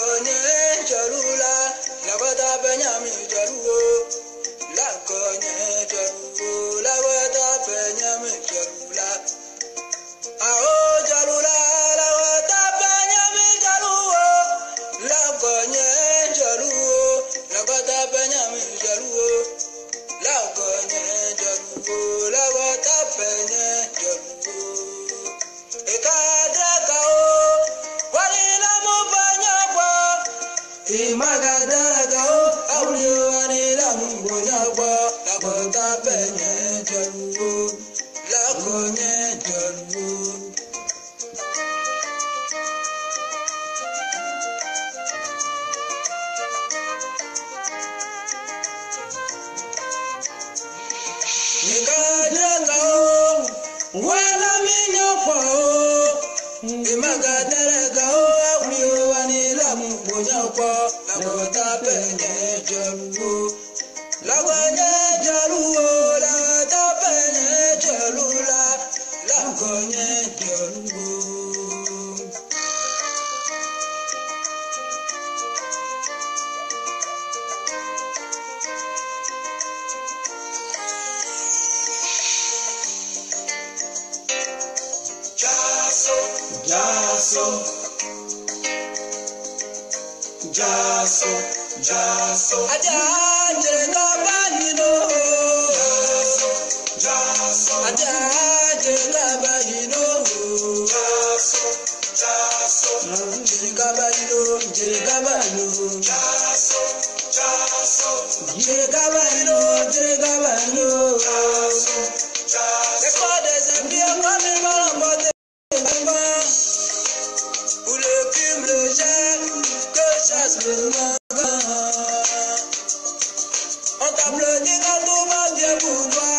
cogne jalula, la bata penyami jaluo. La cogne jalula, la bata penyami jalula. Ao jalula, la bata penyami jaluo. La cogne jaluo, la bata penyami jaluo. La cogne jaluo, la bata penyami jaluo. Ekadragao, wanila mubanyabwa. Imagadagao, awliyo wanila mubanyabwa. La bata penye jaluo, la konye jaluo. Ekadragao, wala minyakwa. Imagadagao, awliyo wanila mubanyabwa. La bata penye jaluo, la konye jaluo, la bata penye jalula, la konye jaluo. Jaso, jaso, jaso, ajaje kabanino. Jaso, ajaje kabanino. Jaso, jere kabanino, jere kabanino. Jaso, jere kabanino, jere kabanino. Jaso, recordes en bien comme malambote. Où le crime le gêne, que chasse le matin. On t'applaudit quand tout va bien pour toi.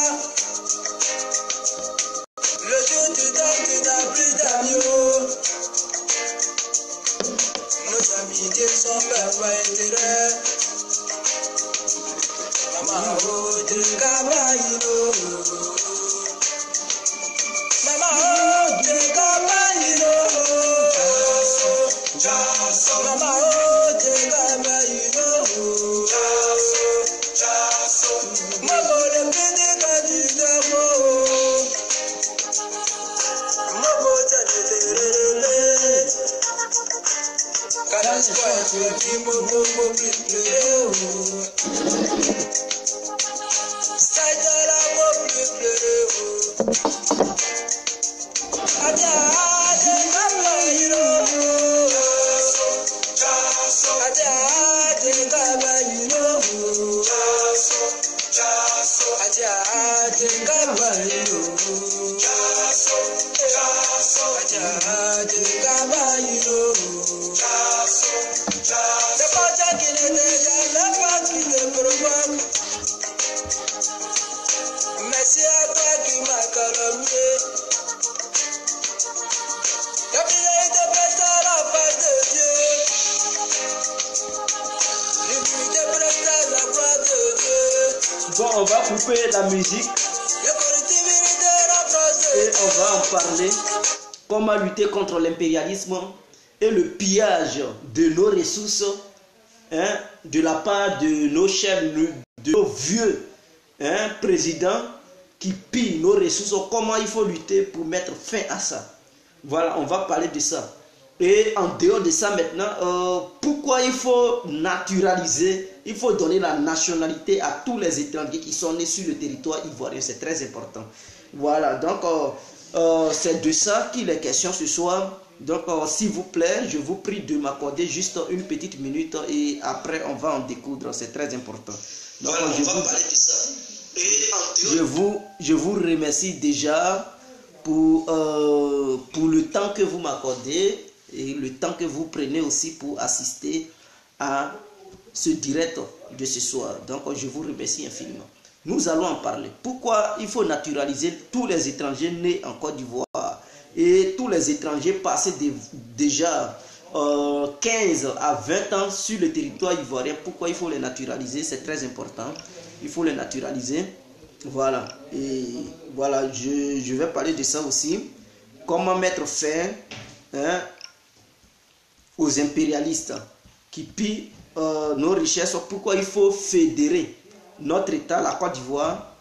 Le jour tu dors, tu n'as plus d'amis. Nos amitiés sont perdus par intérêt. Maman, oh, tu cabaino. Maman, oh, tu cabaino. Jaso, mama, oh, tu cabaino. Jaso, maman, le petit candidat. Maman, Cada squad will be more merci à toi qui m'a calomnié. La prière te prête à la face de Dieu. Lui te prête à la gloire de Dieu. Bon, on va couper la musique et on va en parler. Comment lutter contre l'impérialisme et le pillage de nos ressources, hein, de la part de nos chefs, de nos vieux présidents qui pillent nos ressources. Comment il faut lutter pour mettre fin à ça. Voilà, on va parler de ça. Et en dehors de ça maintenant, pourquoi il faut naturaliser, il faut donner la nationalité à tous les étrangers qui sont nés sur le territoire ivoirien. C'est très important. Voilà, donc c'est de ça qu'il est question ce soir. Donc s'il vous plaît, je vous prie de m'accorder juste une petite minute et après on va en découdre. C'est très important. Donc voilà, on va parler de ça. Et je vous remercie déjà pour le temps que vous m'accordez et le temps que vous prenez aussi pour assister à ce direct de ce soir. Donc je vous remercie infiniment. Nous allons en parler. Pourquoi il faut naturaliser tous les étrangers nés en Côte d'Ivoire et tous les étrangers passés déjà 15 à 20 ans sur le territoire ivoirien. Pourquoi il faut les naturaliser? C'est très important. Il faut les naturaliser. Voilà. Et voilà, je vais parler de ça aussi. Comment mettre fin aux impérialistes. qui pillent nos richesses. Pourquoi il faut fédérer notre État, la Côte d'Ivoire?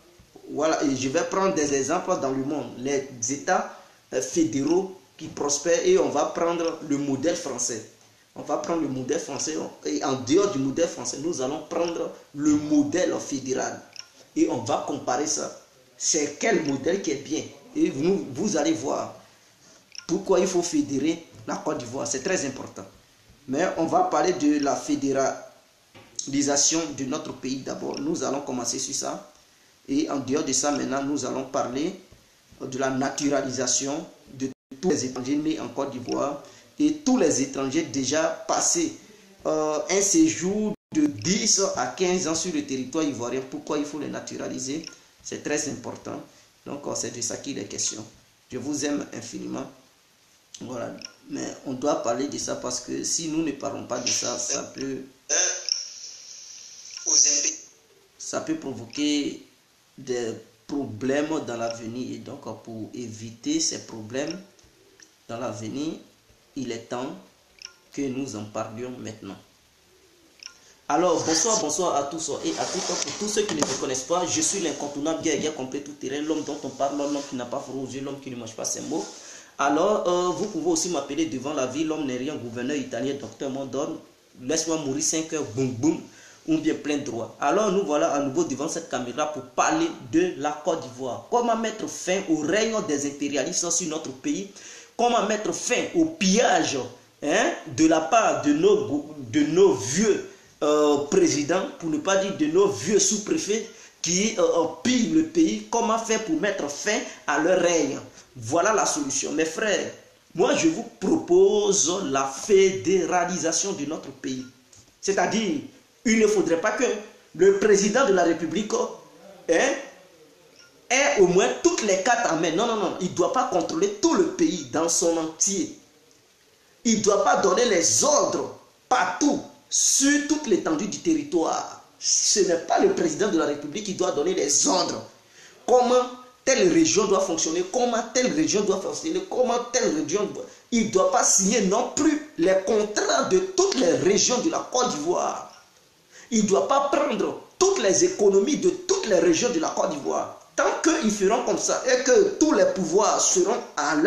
Voilà, et je vais prendre des exemples dans le monde. Les États fédéraux qui prospèrent, et on va prendre le modèle français. On va prendre le modèle français, et en dehors du modèle français, nous allons prendre le modèle fédéral. Et on va comparer ça. C'est quel modèle qui est bien? Et vous allez voir pourquoi il faut fédérer la Côte d'Ivoire. C'est très important. Mais on va parler de la fédéralisation de notre pays d'abord. Nous allons commencer sur ça. Et en dehors de ça, maintenant, nous allons parler de la naturalisation de tous les étrangers nés en Côte d'Ivoire et tous les étrangers déjà passés un séjour de 10 à 15 ans sur le territoire ivoirien. Pourquoi il faut les naturaliser? C'est très important. Donc, c'est de ça qu'il est question. Je vous aime infiniment. Voilà. Mais on doit parler de ça parce que si nous ne parlons pas de ça, ça peut provoquer des problèmes dans l'avenir. Et donc, pour éviter ces problèmes dans l'avenir, il est temps que nous en parlions maintenant. Alors, bonsoir à tous et à toutes. Pour tous ceux qui ne me connaissent pas, je suis l'incontournable guerrier complet tout terrain, l'homme dont on parle, l'homme qui n'a pas froid aux yeux, l'homme qui ne mange pas ses mots. Alors, vous pouvez aussi m'appeler devant la vie, l'homme n'est rien, gouverneur italien, docteur Mondor, laisse-moi mourir 5 heures, boum boum, ou bien plein droit. Alors, nous voilà à nouveau devant cette caméra pour parler de la Côte d'Ivoire. Comment mettre fin au règne des impérialistes sur notre pays? Comment mettre fin au pillage de la part de nos vieux présidents, pour ne pas dire de nos vieux sous-préfets qui pillent le pays? Comment faire pour mettre fin à leur règne? Voilà la solution. Mes frères, moi je vous propose la fédéralisation de notre pays. C'est-à-dire, il ne faudrait pas que le président de la République ait au moins toutes les cartes en main. Non, non, non. Il ne doit pas contrôler tout le pays dans son entier. Il ne doit pas donner les ordres partout, sur toute l'étendue du territoire. Ce n'est pas le président de la République qui doit donner les ordres. Comment telle région doit fonctionner, comment telle région doit fonctionner, comment telle région doit... Il ne doit pas signer non plus les contrats de toutes les régions de la Côte d'Ivoire. Il ne doit pas prendre toutes les économies de toutes les régions de la Côte d'Ivoire. Tant qu'ils feront comme ça et que tous les pouvoirs seront à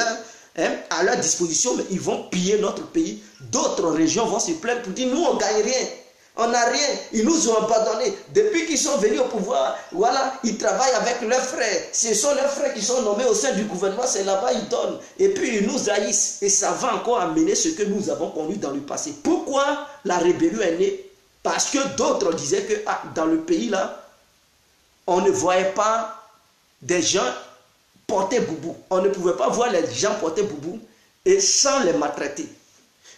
leur disposition, mais ils vont piller notre pays. D'autres régions vont se plaindre pour dire nous on ne gagne rien. On n'a rien, ils nous ont abandonnés. Depuis qu'ils sont venus au pouvoir, voilà, ils travaillent avec leurs frères. Ce sont leurs frères qui sont nommés au sein du gouvernement, c'est là-bas ils donnent. Et puis ils nous haïssent. Et ça va encore amener ce que nous avons connu dans le passé. Pourquoi la rébellion est née? Parce que d'autres disaient que dans le pays là, on ne voyait pas des gens porter boubou. On ne pouvait pas voir les gens porter boubou et sans les maltraiter.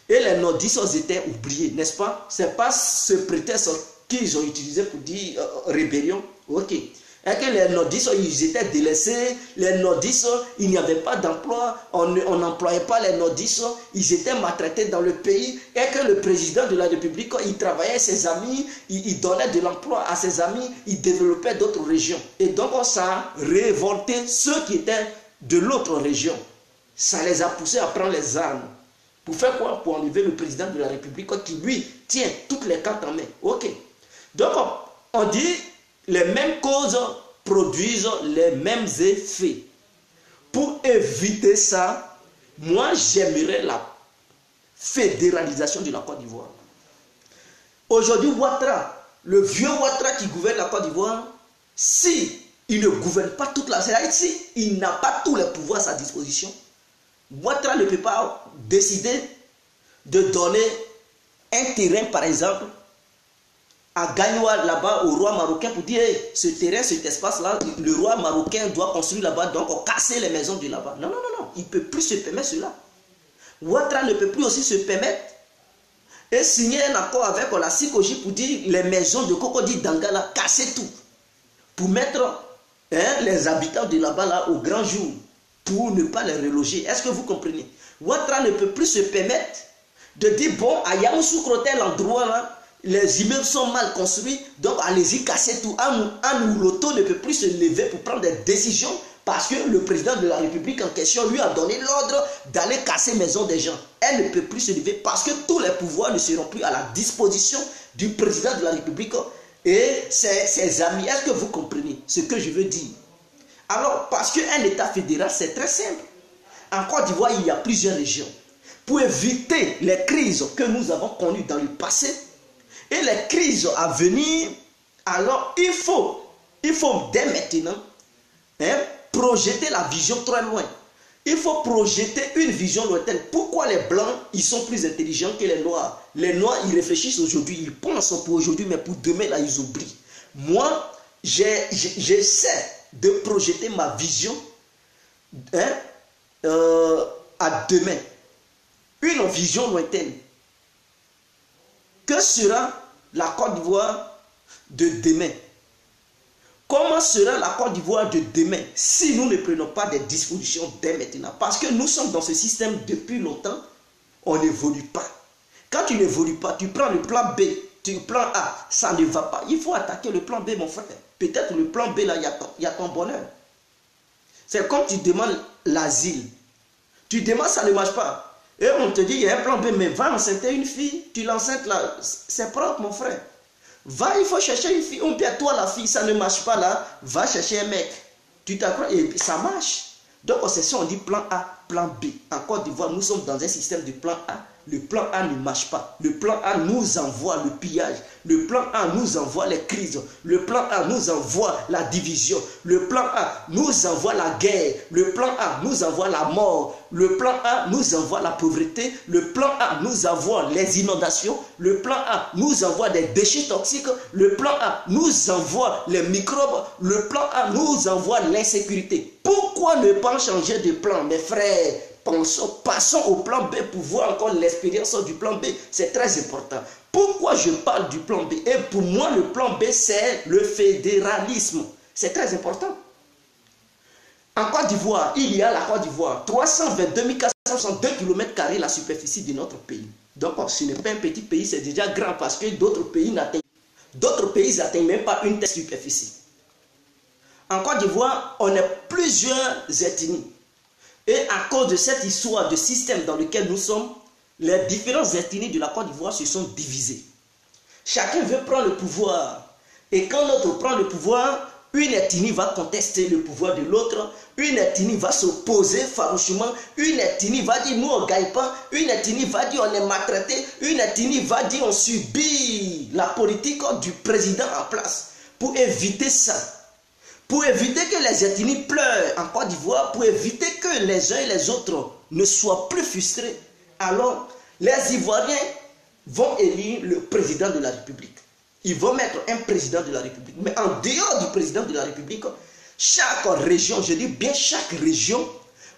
Et les nordistes étaient oubliés, n'est-ce pas? Ce n'est pas ce prétexte qu'ils ont utilisé pour dire rébellion. Ok. Et que les nordistes, ils étaient délaissés. Les nordistes, il n'y avait pas d'emploi. On n'employait pas les nordistes. Ils étaient maltraités dans le pays. Et que le président de la République, il travaillait avec ses amis. Il donnait de l'emploi à ses amis. Il développait d'autres régions. Et donc, ça a révolté ceux qui étaient de l'autre région. Ça les a poussés à prendre les armes. Pour faire quoi? Pour enlever le président de la République qui, lui, tient toutes les cartes en main. Ok. Donc, on dit les mêmes causes produisent les mêmes effets. Pour éviter ça, moi, j'aimerais la fédéralisation de la Côte d'Ivoire. Aujourd'hui, Ouattara, le vieux Ouattara qui gouverne la Côte d'Ivoire, si il ne gouverne pas toute la Haïti, il n'a pas tous les pouvoirs à sa disposition. Ouattara ne peut pas décider de donner un terrain, par exemple, à Gagnoua, là-bas, au roi marocain, pour dire hey, ce terrain, cet espace-là, le roi marocain doit construire là-bas, donc on casser les maisons de là-bas. Non, non, non, non, il ne peut plus se permettre cela. Ouattara ne peut plus aussi se permettre et signer un accord avec la Sikoji pour dire les maisons de Cocody Dangala, casser tout, pour mettre les habitants de là-bas là, au grand jour, pour ne pas les reloger. Est-ce que vous comprenez? Ouattara ne peut plus se permettre de dire, bon, à Yamoussoukro, tel endroit là, les immeubles sont mal construits, donc allez-y casser tout. Anouloto ne peut plus se lever pour prendre des décisions Parce que le président de la République en question lui a donné l'ordre d'aller casser maison des gens. Elle ne peut plus se lever parce que tous les pouvoirs ne seront plus à la disposition du président de la République et ses amis. Est-ce que vous comprenez ce que je veux dire? Alors, parce qu'un État fédéral, c'est très simple. En Côte d'Ivoire, il y a plusieurs régions. Pour éviter les crises que nous avons connues dans le passé et les crises à venir, alors il faut dès maintenant projeter la vision très loin. Il faut projeter une vision lointaine. Pourquoi les Blancs, ils sont plus intelligents que les Noirs? Les Noirs, ils réfléchissent aujourd'hui, ils pensent pour aujourd'hui, mais pour demain, là, ils oublient. Moi, j'essaie de projeter ma vision à demain. Une vision lointaine. Que sera la Côte d'Ivoire de demain? Comment sera la Côte d'Ivoire de demain si nous ne prenons pas des dispositions dès maintenant? Parce que nous sommes dans ce système depuis longtemps, on n'évolue pas. Quand tu n'évolues pas, tu prends le plan B, tu plan A, ça ne va pas. Il faut attaquer le plan B, mon frère. Peut-être le plan B, là, il y a ton bonheur. C'est comme tu demandes l'asile. Tu demandes, ça ne marche pas. Et on te dit, il y a un plan B, mais va enceinter une fille, tu l'enceintes là, c'est propre, mon frère. Va, il faut chercher une fille, ou bien toi la fille, ça ne marche pas là, va chercher un mec. Tu t'accroches et ça marche. Donc c'est ça, on dit plan A, plan B. En Côte d'Ivoire, nous sommes dans un système de plan A. Le plan A ne marche pas. Le plan A nous envoie le pillage. Le plan A nous envoie les crises. Le plan A nous envoie la division. Le plan A nous envoie la guerre. Le plan A nous envoie la mort. Le plan A nous envoie la pauvreté. Le plan A nous envoie les inondations. Le plan A nous envoie des déchets toxiques. Le plan A nous envoie les microbes. Le plan A nous envoie l'insécurité. Pourquoi ne pas changer de plan, mes frères? Passons au plan B pour voir encore l'expérience du plan B. C'est très important. Pourquoi je parle du plan B? Et pour moi, le plan B, c'est le fédéralisme. C'est très important. En Côte d'Ivoire, il y a la Côte d'Ivoire, 322 462 km² la superficie de notre pays. Donc, ce n'est pas un petit pays, c'est déjà grand parce que d'autres pays n'atteignent même pas une telle superficie. En Côte d'Ivoire, on a plusieurs ethnies. Et à cause de cette histoire de système dans lequel nous sommes, les différentes ethnies de la Côte d'Ivoire se sont divisées. Chacun veut prendre le pouvoir. Et quand l'autre prend le pouvoir, une ethnie va contester le pouvoir de l'autre. Une ethnie va s'opposer farouchement. Une ethnie va dire nous on ne gagne pas. Une ethnie va dire on est maltraité. Une ethnie va dire on subit la politique du président en place. Pour éviter ça. Pour éviter que les ethnies pleurent en Côte d'Ivoire, pour éviter que les uns et les autres ne soient plus frustrés, alors les Ivoiriens vont élire le président de la République. Ils vont mettre un président de la République. Mais en dehors du président de la République, chaque région, je dis bien chaque région,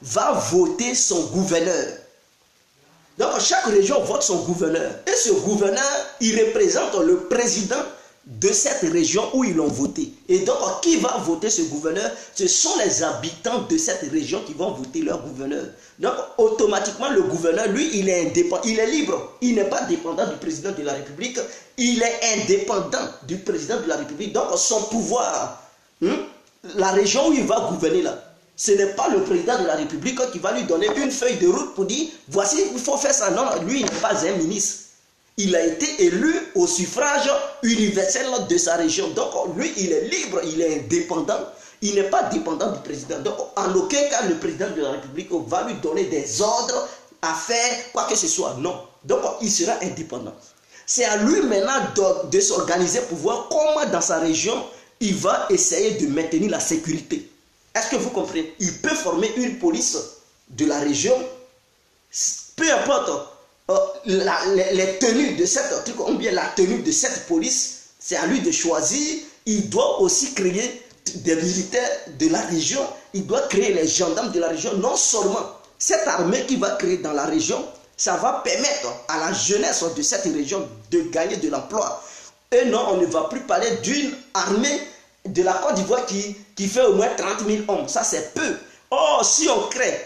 va voter son gouverneur. Donc chaque région vote son gouverneur. Et ce gouverneur, il représente le président de cette région où ils l'ont voté. Et donc, qui va voter ce gouverneur? Ce sont les habitants de cette région qui vont voter leur gouverneur. Donc, automatiquement, le gouverneur, lui, il est indépendant, il est libre. Il n'est pas dépendant du président de la République. Il est indépendant du président de la République. Donc, son pouvoir, la région où il va gouverner là, ce n'est pas le président de la République qui va lui donner une feuille de route pour dire, voici, il faut faire ça. Non, lui, il n'est pas un ministre. Il a été élu au suffrage universel de sa région. Donc, lui, il est libre, il est indépendant. Il n'est pas dépendant du président. Donc, en aucun cas, le président de la République va lui donner des ordres à faire quoi que ce soit. Non. Donc, il sera indépendant. C'est à lui maintenant de s'organiser pour voir comment dans sa région, il va essayer de maintenir la sécurité. Est-ce que vous comprenez? Il peut former une police de la région, peu importe. Les tenues de cette truc, ou bien la tenue de cette police, c'est à lui de choisir. Il doit aussi créer des militaires de la région. Il doit créer les gendarmes de la région. Non seulement cette armée qu'il va créer dans la région, ça va permettre à la jeunesse de cette région de gagner de l'emploi. Et non, on ne va plus parler d'une armée de la Côte d'Ivoire qui fait au moins 30 000 hommes. Ça, c'est peu. Or, si on crée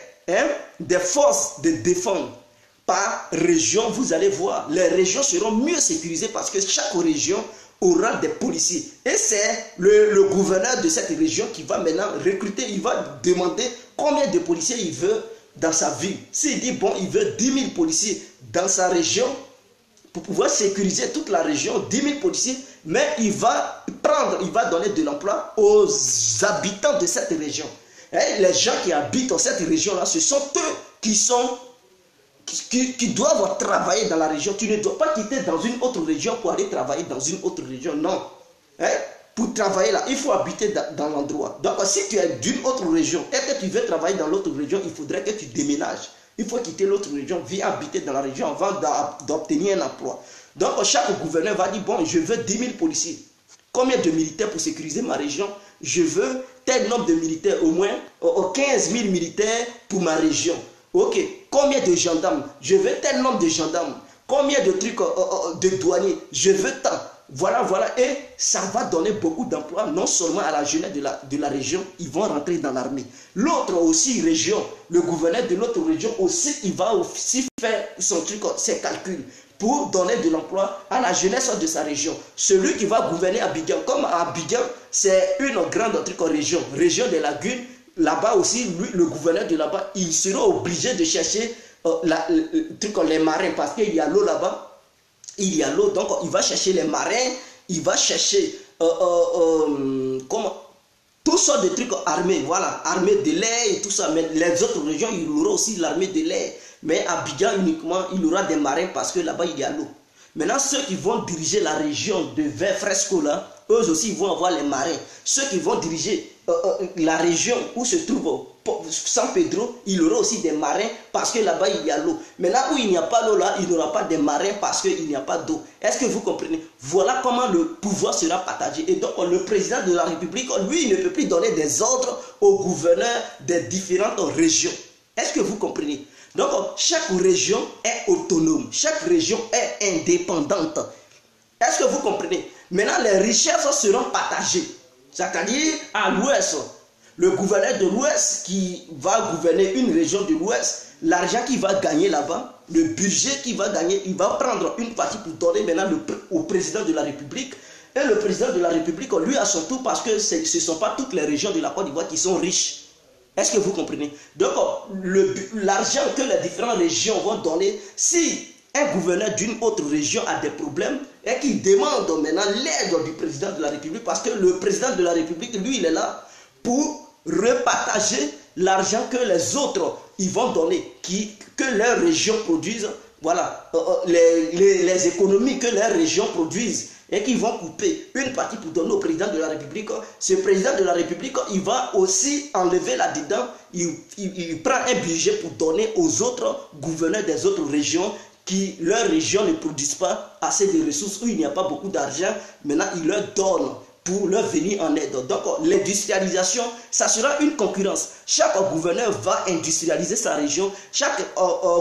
des forces de défense par région, vous allez voir, les régions seront mieux sécurisées parce que chaque région aura des policiers. Et c'est le gouverneur de cette région qui va maintenant recruter, il va demander combien de policiers il veut dans sa ville. S'il dit, bon, il veut 10 000 policiers dans sa région, pour pouvoir sécuriser toute la région, 10 000 policiers, mais il va donner de l'emploi aux habitants de cette région. Et les gens qui habitent dans cette région-là, ce sont eux qui doivent travailler dans la région. Tu ne dois pas quitter dans une autre région pour aller travailler dans une autre région, non. Pour travailler là, il faut habiter dans l'endroit. Donc si tu es d'une autre région et que tu veux travailler dans l'autre région, il faudrait que tu déménages. Il faut quitter l'autre région, viens habiter dans la région avant d'obtenir un emploi. Donc chaque gouverneur va dire, bon, je veux 10 000 policiers. Combien de militaires pour sécuriser ma région? Je veux tel nombre de militaires, au moins 15 000 militaires pour ma région. Ok, combien de gendarmes? Je veux tel nombre de gendarmes. Combien de trucs de douaniers? Je veux tant. Voilà, et ça va donner beaucoup d'emplois, non seulement à la jeunesse de la région, ils vont rentrer dans l'armée. L'autre aussi région, le gouverneur de l'autre région aussi, il va aussi faire son truc, ses calculs, pour donner de l'emploi à la jeunesse de sa région. Celui qui va gouverner Abidjan, comme Abidjan, c'est une grande région de lagunes, là-bas aussi, lui, le gouverneur de là-bas, il sera obligé de chercher les marins, parce qu'il y a l'eau là-bas. Il y a l'eau, donc il va chercher les marins, il va chercher tout sortes de trucs armés, voilà, armée de l'air et tout ça. Mais les autres régions, il y aura aussi l'armée de l'air. Mais à Abidjan uniquement, il y aura des marins parce que là-bas, il y a l'eau. Maintenant, ceux qui vont diriger la région de Fresco, là, eux aussi, ils vont avoir les marins. Ceux qui vont diriger la région où se trouve San Pedro, il y aura aussi des marins parce que là-bas, il y a l'eau. Mais là où il n'y a pas l'eau, là, il n'y aura pas de marins parce qu'il n'y a pas d'eau. Est-ce que vous comprenez? Voilà comment le pouvoir sera partagé. Et donc, le président de la République, lui, il ne peut plus donner des ordres aux gouverneurs des différentes régions. Est-ce que vous comprenez? Donc, chaque région est autonome. Chaque région est indépendante. Est-ce que vous comprenez? Maintenant, les richesses seront partagées. C'est-à-dire, à l'ouest, le gouverneur de l'ouest qui va gouverner une région de l'ouest, l'argent qu'il va gagner là-bas, le budget qu'il va gagner, il va prendre une partie pour donner maintenant au président de la République. Et le président de la République, lui, à son tour, parce que ce ne sont pas toutes les régions de la Côte d'Ivoire qui sont riches. Est-ce que vous comprenez? Donc, l'argent que les différentes régions vont donner, si un gouverneur d'une autre région a des problèmes et qu'il demande maintenant l'aide du président de la République, parce que le président de la République, lui, il est là pour repartager l'argent que les autres ils vont donner, que leurs régions produisent, voilà, les économies que leurs régions produisent, et qu'ils vont couper une partie pour donner au président de la République. Ce président de la République, il va aussi enlever là-dedans, il prend un budget pour donner aux autres gouverneurs des autres régions qui, leur région ne produisent pas assez de ressources, où il n'y a pas beaucoup d'argent, maintenant il leur donne pour leur venir en aide. Donc l'industrialisation, ça sera une concurrence. Chaque gouverneur va industrialiser sa région, chaque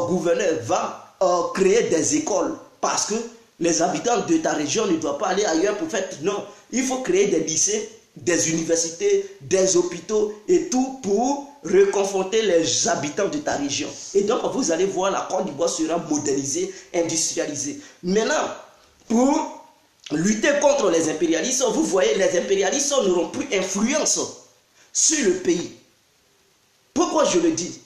gouverneur va créer des écoles, parce que les habitants de ta région ne doivent pas aller ailleurs pour faire... Non, il faut créer des lycées, des universités, des hôpitaux et tout pour reconforter les habitants de ta région. Et donc vous allez voir, la Côte d'Ivoire sera modernisée, industrialisée. Maintenant, pour lutter contre les impérialistes, vous voyez, les impérialistes n'auront plus influence sur le pays. Pourquoi je le dis?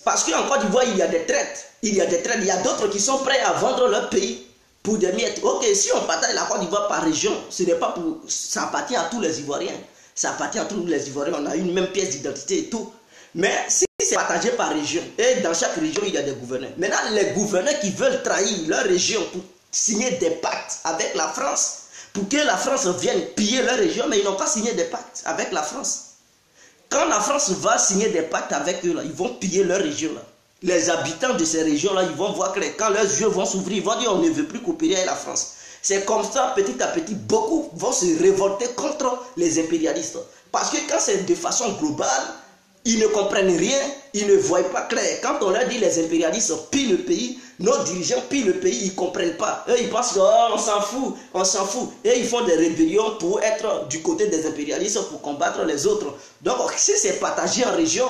Parce qu'en Côte d'Ivoire, il y a des traites. Il y a d'autres qui sont prêts à vendre leur pays pour des miettes. Ok, si on partage la Côte d'Ivoire par région, ce n'est pas pour... ça appartient à tous les Ivoiriens. Ça appartient à tous les Ivoiriens. On a une même pièce d'identité et tout. Mais si c'est partagé par région, et dans chaque région, il y a des gouverneurs. Maintenant, les gouverneurs qui veulent trahir leur région pour signer des pactes avec la France, pour que la France vienne piller leur région, mais ils n'ont pas signé des pactes avec la France. Quand la France va signer des pactes avec eux, là, ils vont piller leur région. Là. Les habitants de ces régions-là, ils vont voir que quand leurs yeux vont s'ouvrir, ils vont dire on ne veut plus coopérer avec la France. C'est comme ça, petit à petit, beaucoup vont se révolter contre les impérialistes. Parce que quand c'est de façon globale, ils ne comprennent rien, ils ne voient pas clair. Quand on leur dit les impérialistes pillent le pays, nos dirigeants pillent le pays, ils ne comprennent pas. Eux, ils pensent qu'on on s'en fout. Et ils font des rébellions pour être du côté des impérialistes, pour combattre les autres. Donc, si c'est partagé en région,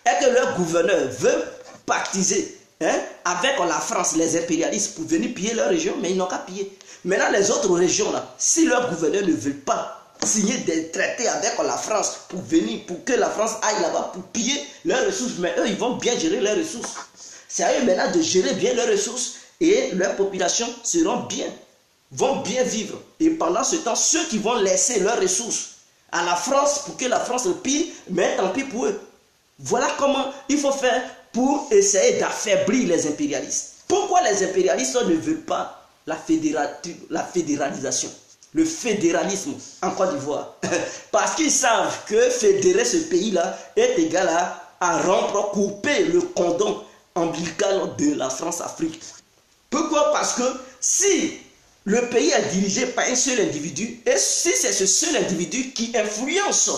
et que leur gouverneur veut pactiser avec la France, les impérialistes, pour venir piller leur région, mais ils n'ont qu'à piller. Maintenant, les autres régions, là, si leurs gouverneurs ne veulent pas signer des traités avec la France pour venir, pour que la France aille là-bas pour piller leurs ressources, mais eux, ils vont bien gérer leurs ressources. C'est à eux maintenant de gérer bien leurs ressources et leurs populations vont bien vivre. Et pendant ce temps, ceux qui vont laisser leurs ressources à la France pour que la France le pille, mais tant pis pour eux. Voilà comment il faut faire pour essayer d'affaiblir les impérialistes. Pourquoi les impérialistes ne veulent pas la fédéralisation, le fédéralisme en Côte d'Ivoire? Parce qu'ils savent que fédérer ce pays-là est égal à rompre, couper le cordon ombilical de la France-Afrique. Pourquoi? Parce que si le pays est dirigé par un seul individu, et si c'est ce seul individu qui influence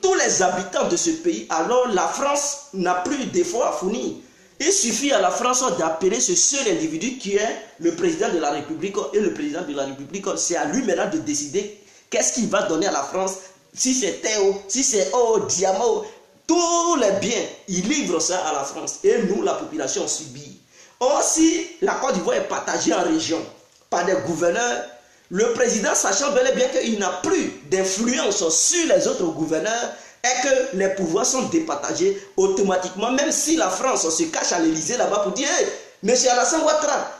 tous les habitants de ce pays, alors la France n'a plus d'efforts à fournir. Il suffit à la France d'appeler ce seul individu qui est le président de la République, et le président de la République, c'est à lui maintenant de décider qu'est-ce qu'il va donner à la France, si c'est Théo, si c'est or, diamant, tous les biens, il livre ça à la France, et nous, la population, subit. Or, si la Côte d'Ivoire est partagée en régions par des gouverneurs, le président, sachant bel et bien qu'il n'a plus d'influence sur les autres gouverneurs et que les pouvoirs sont départagés automatiquement, même si la France se cache à l'Élysée là-bas pour dire hey, monsieur Alassane Ouattara,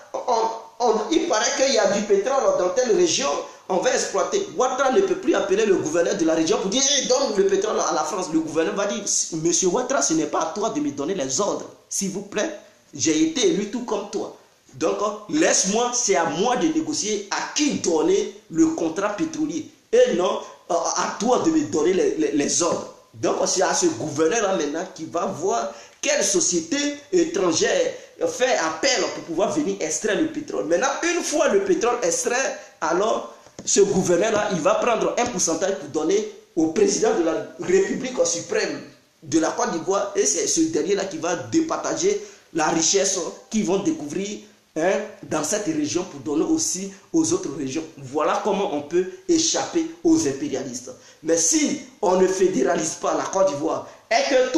il paraît qu'il y a du pétrole dans telle région, on va exploiter. Ouattara ne peut plus appeler le gouverneur de la région pour dire hey, donne le pétrole à la France. Le gouverneur va dire monsieur Ouattara, ce n'est pas à toi de me donner les ordres, s'il vous plaît, j'ai été élu tout comme toi. Donc, laisse-moi, c'est à moi de négocier à qui donner le contrat pétrolier. Et non à toi de me donner les ordres. Donc, c'est à ce gouverneur-là maintenant qui va voir quelle société étrangère fait appel pour pouvoir venir extraire le pétrole. Maintenant, une fois le pétrole extrait, alors ce gouverneur-là, il va prendre un pourcentage pour donner au président de la République suprême de la Côte d'Ivoire. Et c'est ce dernier-là qui va départager la richesse qu'ils vont découvrir dans cette région pour donner aussi aux autres régions. Voilà comment on peut échapper aux impérialistes. Mais si on ne fédéralise pas la Côte d'Ivoire et que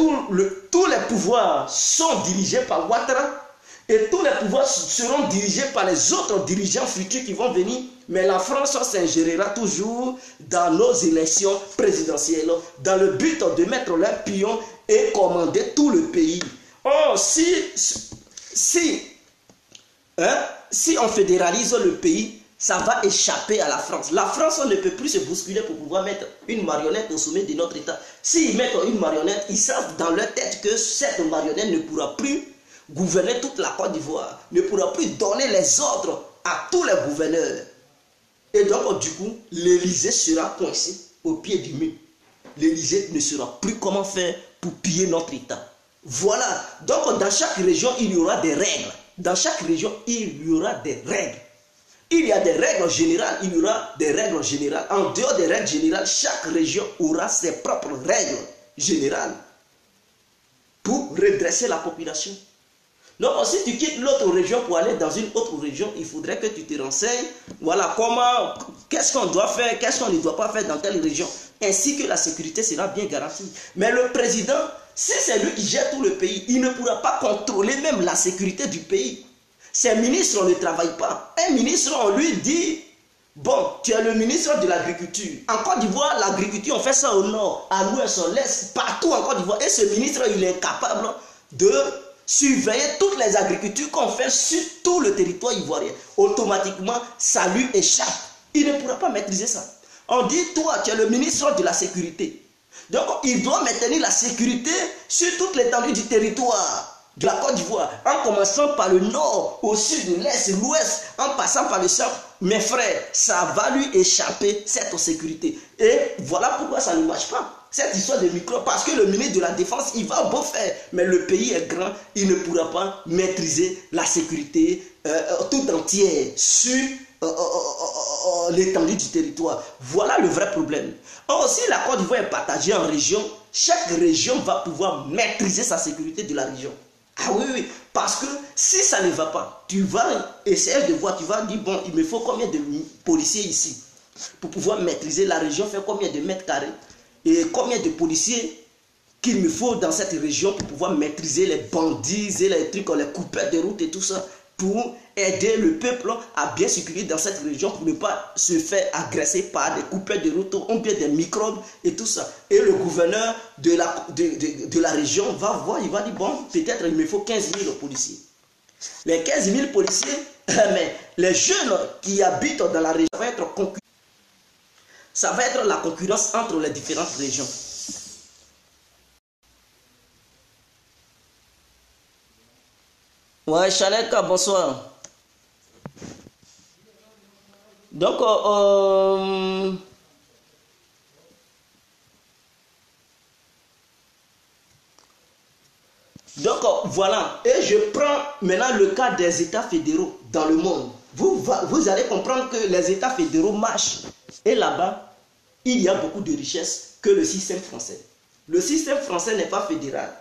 tous les pouvoirs sont dirigés par Ouattara et tous les pouvoirs seront dirigés par les autres dirigeants futurs qui vont venir, mais la France s'ingérera toujours dans nos élections présidentielles dans le but de mettre leurs pions et commander tout le pays. Oh, si on fédéralise le pays, ça va échapper à la France. La France ne peut plus se bousculer pour pouvoir mettre une marionnette au sommet de notre État. S'ils mettent une marionnette, ils savent dans leur tête que cette marionnette ne pourra plus gouverner toute la Côte d'Ivoire, ne pourra plus donner les ordres à tous les gouverneurs. Et donc, du coup, l'Élysée sera coincé au pied du mur. L'Élysée ne saura plus comment faire pour piller notre État. Voilà. Donc, dans chaque région, il y aura des règles. Dans chaque région, il y aura des règles. Il y a des règles générales, il y aura des règles générales. En dehors des règles générales, chaque région aura ses propres règles générales pour redresser la population. Donc, si tu quittes l'autre région pour aller dans une autre région, il faudrait que tu te renseignes. Voilà, comment, qu'est-ce qu'on doit faire, qu'est-ce qu'on ne doit pas faire dans telle région. Ainsi que la sécurité sera bien garantie. Mais le président, si c'est lui qui gère tout le pays, il ne pourra pas contrôler même la sécurité du pays. Ses ministres ne travaillent pas. Un ministre, on lui dit, bon, tu es le ministre de l'Agriculture. En Côte d'Ivoire, l'agriculture, on fait ça au nord, à l'ouest, à l'est, partout en Côte d'Ivoire. Et ce ministre, il est capable de surveiller toutes les agricultures qu'on fait sur tout le territoire ivoirien. Automatiquement, ça lui échappe. Il ne pourra pas maîtriser ça. On dit, toi, tu es le ministre de la Sécurité. Donc, il doit maintenir la sécurité sur toute l'étendue du territoire de la Côte d'Ivoire, en commençant par le nord, au sud, l'est, l'ouest, en passant par le centre. Mes frères, ça va lui échapper, cette sécurité. Et voilà pourquoi ça ne marche pas. Cette histoire de micro, parce que le ministre de la Défense, il va beau faire, mais le pays est grand, il ne pourra pas maîtriser la sécurité tout entière sur l'étendue du territoire. Voilà le vrai problème. Or, si la Côte d'Ivoire est partagée en régions, chaque région va pouvoir maîtriser sa sécurité de la région. Ah oui, oui, parce que si ça ne va pas, tu vas essayer de voir, tu vas dire, bon, il me faut combien de policiers ici pour pouvoir maîtriser la région, faire combien de mètres carrés et combien de policiers qu'il me faut dans cette région pour pouvoir maîtriser les bandits et les trucs, les coupeurs de route et tout ça, pour aider le peuple à bien circuler dans cette région pour ne pas se faire agresser par des coupeurs de route ou bien des microbes et tout ça. Et le gouverneur de la région va voir, il va dire, bon, peut-être il me faut 15 000 policiers. Les 15 000 policiers, mais les jeunes qui habitent dans la région, ça va être la concurrence entre les différentes régions. Ouais, Chaleka, bonsoir. Donc, voilà. Et je prends maintenant le cas des États fédéraux dans le monde. Vous allez comprendre que les États fédéraux marchent. Et là-bas, il y a beaucoup de richesses que le système français. Le système français n'est pas fédéral.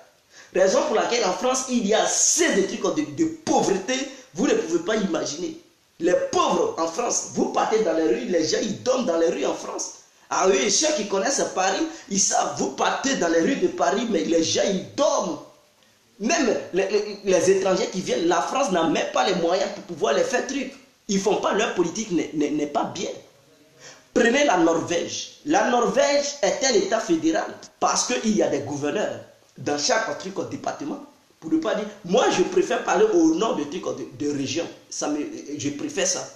Raison pour laquelle en France, il y a assez de trucs de pauvreté, vous ne pouvez pas imaginer. Les pauvres en France, vous partez dans les rues, les gens ils dorment dans les rues en France. Ah oui, ceux qui connaissent Paris, ils savent, vous partez dans les rues de Paris, mais les gens ils dorment. Même les étrangers qui viennent, la France n'a même pas les moyens pour pouvoir les faire trucs. Ils ne font pas, leur politique n'est pas bien. Prenez la Norvège. La Norvège est un État fédéral parce qu'il y a des gouverneurs dans chaque truc département. Pour ne pas dire, moi je préfère parler au nom de trucs de région. Je préfère ça.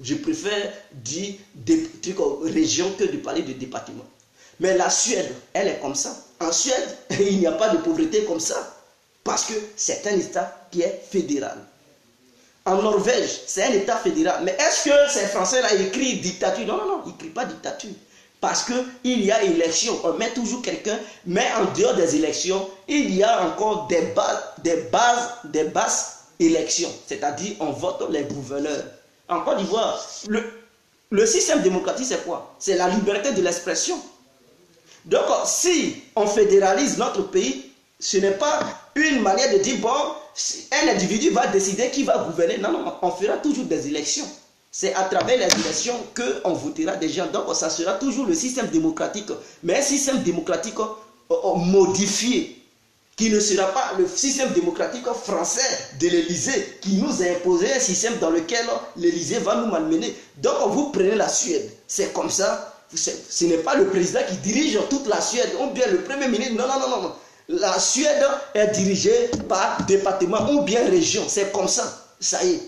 Je préfère dire des trucs région que de parler de département. Mais la Suède, elle est comme ça. En Suède, il n'y a pas de pauvreté comme ça. Parce que c'est un État qui est fédéral. En Norvège, c'est un État fédéral. Mais est-ce que ces Français-là écrivent dictature? Non, non, non, ils n'écrivent pas dictature. Parce qu'il y a élection, on met toujours quelqu'un, mais en dehors des élections, il y a encore des basses élections. C'est-à-dire, on vote les gouverneurs. En Côte d'Ivoire, le système démocratique, c'est quoi? C'est la liberté de l'expression. Donc, si on fédéralise notre pays, ce n'est pas une manière de dire, bon, un individu va décider qui va gouverner. Non, non, on fera toujours des élections. C'est à travers les élections qu'on votera des gens. Donc, ça sera toujours le système démocratique. Mais un système démocratique modifié, qui ne sera pas le système démocratique français de l'Élysée, qui nous a imposé un système dans lequel l'Élysée va nous malmener. Donc, vous prenez la Suède. C'est comme ça. Ce n'est pas le président qui dirige toute la Suède, ou bien le premier ministre. Non, non, non, non. La Suède est dirigée par département ou bien région. C'est comme ça. Ça y est.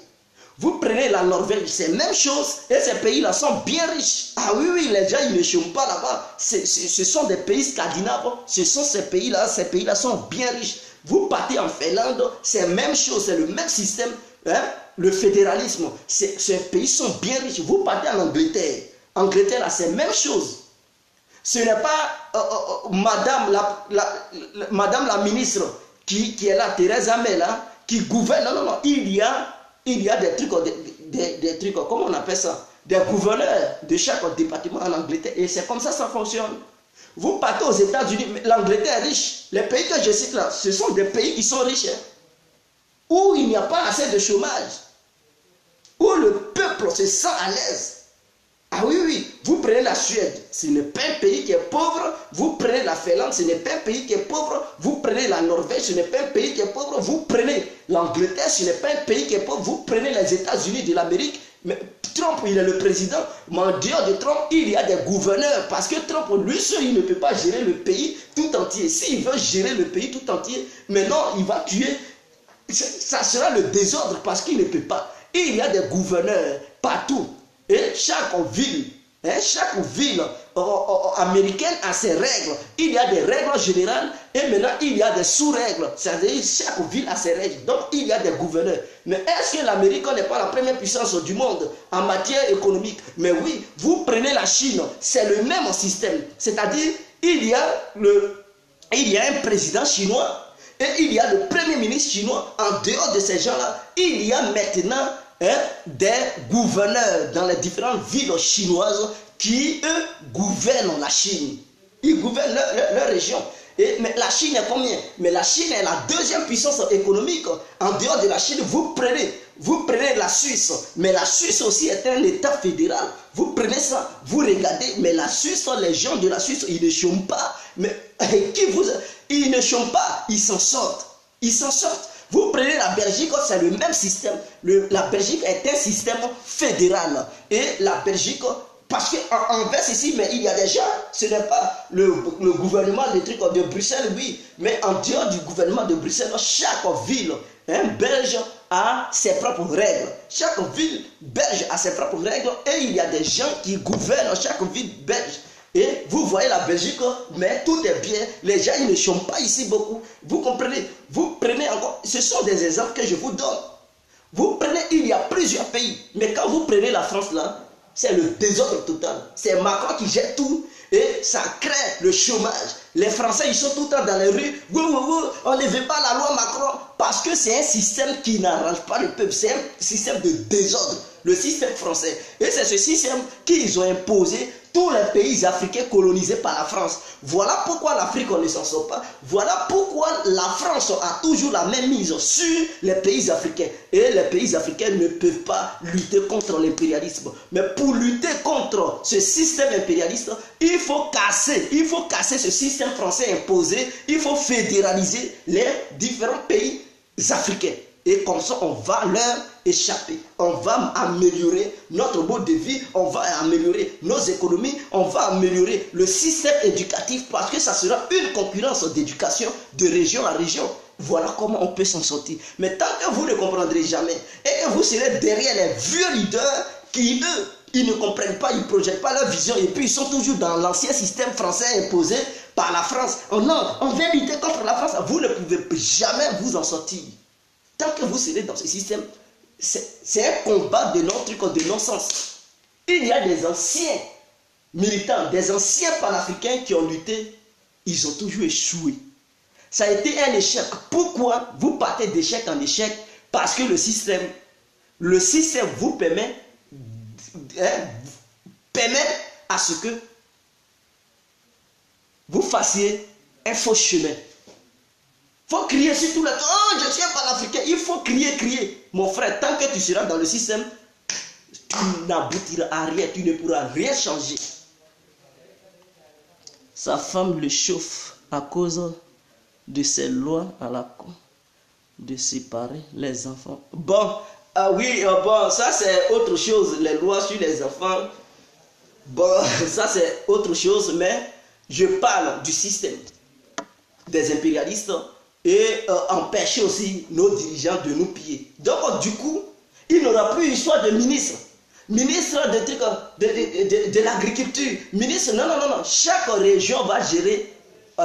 Vous prenez la Norvège, c'est la même chose. Et ces pays-là sont bien riches. Ah oui, oui, les gens, ils ne chôment pas là-bas. Ce sont des pays scandinaves. Ce sont ces pays-là sont bien riches. Vous partez en Finlande, c'est la même chose. C'est le même système. Hein? Le fédéralisme. Ces pays sont bien riches. Vous partez en Angleterre. Angleterre, là, c'est la même chose. Ce n'est pas madame la ministre qui est là, Theresa May, là, qui gouverne. Non, non, non. Il y a des trucs, des trucs, comment on appelle ça? Des gouverneurs de chaque département en Angleterre. Et c'est comme ça ça fonctionne. Vous partez aux États-Unis, l'Angleterre est riche. Les pays que je cite là, ce sont des pays qui sont riches. Hein, où il n'y a pas assez de chômage. Où le peuple se sent à l'aise. Ah oui, oui, vous prenez la Suède, ce n'est pas un pays qui est pauvre. Vous prenez la Finlande, ce n'est pas un pays qui est pauvre. Vous prenez la Norvège, ce n'est pas un pays qui est pauvre. Vous prenez l'Angleterre, ce n'est pas un pays qui est pauvre. Vous prenez les États-Unis de l'Amérique. Mais Trump, il est le président. Mais en dehors de Trump, il y a des gouverneurs. Parce que Trump, lui seul, il ne peut pas gérer le pays tout entier. S'il veut gérer le pays tout entier, maintenant, il va tuer. Ça sera le désordre parce qu'il ne peut pas. Il y a des gouverneurs partout. Et chaque ville américaine a ses règles. Il y a des règles générales et maintenant il y a des sous-règles. C'est-à-dire chaque ville a ses règles. Donc il y a des gouverneurs. Mais est-ce que l'Amérique n'est pas la première puissance du monde en matière économique? Mais oui, vous prenez la Chine, c'est le même système. C'est-à-dire il y a un président chinois et il y a le premier ministre chinois. En dehors de ces gens-là, il y a maintenant des gouverneurs dans les différentes villes chinoises qui, eux, gouvernent la Chine. Ils gouvernent leur région. Mais la Chine est combien? Mais la Chine est la deuxième puissance économique. En dehors de la Chine, vous prenez la Suisse. Mais la Suisse aussi est un État fédéral. Vous prenez ça, vous regardez. Mais la Suisse, les gens de la Suisse, ils ne chôment pas. Mais Ils ne chôment pas, ils s'en sortent. Ils s'en sortent. Vous prenez la Belgique, c'est le même système. La Belgique est un système fédéral. Et la Belgique, parce qu'en verse ici, mais il y a des gens, ce n'est pas le gouvernement de Bruxelles, oui, mais en dehors du gouvernement de Bruxelles, chaque ville belge a ses propres règles. Chaque ville belge a ses propres règles et il y a des gens qui gouvernent chaque ville belge. Et vous voyez la Belgique, mais tout est bien. Les gens, ils ne chôment pas ici beaucoup. Vous comprenez? Vous prenez encore, ce sont des exemples que je vous donne. Vous prenez, il y a plusieurs pays. Mais quand vous prenez la France là, c'est le désordre total. C'est Macron qui gère tout. Et ça crée le chômage. Les Français, ils sont tout le temps dans les rues. On ne veut pas la loi Macron. Parce que c'est un système qui n'arrange pas le peuple. C'est un système de désordre. Le système français. Et c'est ce système qu'ils ont imposé tous les pays africains colonisés par la France. Voilà pourquoi l'Afrique, on ne s'en sort pas. Voilà pourquoi la France a toujours la même mise sur les pays africains. Et les pays africains ne peuvent pas lutter contre l'impérialisme. Mais pour lutter contre ce système impérialiste, il faut casser ce système français imposé. Il faut fédéraliser les différents pays africains. Et comme ça, on va leur échapper. On va améliorer notre mode de vie. On va améliorer nos économies. On va améliorer le système éducatif parce que ça sera une concurrence d'éducation de région à région. Voilà comment on peut s'en sortir. Mais tant que vous ne comprendrez jamais et que vous serez derrière les vieux leaders qui, eux, ils ne comprennent pas, ils ne projettent pas leur vision et puis ils sont toujours dans l'ancien système français imposé par la France. Oh non, on vient lutter contre la France. Vous ne pouvez jamais vous en sortir. Tant que vous serez dans ce système, c'est un combat de non-sens. Il y a des anciens militants, des anciens panafricains qui ont lutté, ils ont toujours échoué. Ça a été un échec. Pourquoi vous partez d'échec en échec? Parce que le système vous permet à ce que vous fassiez un faux chemin. Il faut crier sur tout le temps. Oh, je suis un panafricain. Il faut crier. Mon frère, tant que tu seras dans le système, tu n'aboutiras à rien. Tu ne pourras rien changer. Sa femme le chauffe à cause de ses lois à la con. De séparer les enfants. Bon, ça c'est autre chose. Les lois sur les enfants. Bon, ça c'est autre chose. Mais je parle du système des impérialistes. Et empêcher aussi nos dirigeants de nous piller. Donc du coup, il n'aura plus une histoire de ministre. Ministre de l'agriculture. Ministre, non. Chaque région va gérer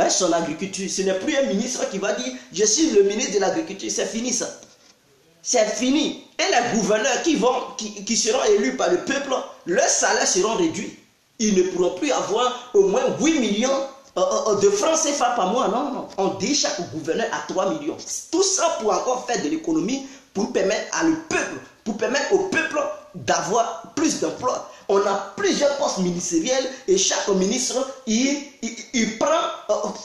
son agriculture. Ce n'est plus un ministre qui va dire, je suis le ministre de l'agriculture. C'est fini ça. C'est fini. Et les gouverneurs qui seront élus par le peuple, leurs salaires seront réduits. Ils ne pourront plus avoir au moins 8 millions de francs CFA par mois. Non. On dit chaque gouverneur à 3 millions. Tout ça pour encore faire de l'économie, pour permettre au peuple d'avoir plus d'emplois. On a plusieurs postes ministériels et chaque ministre, il prend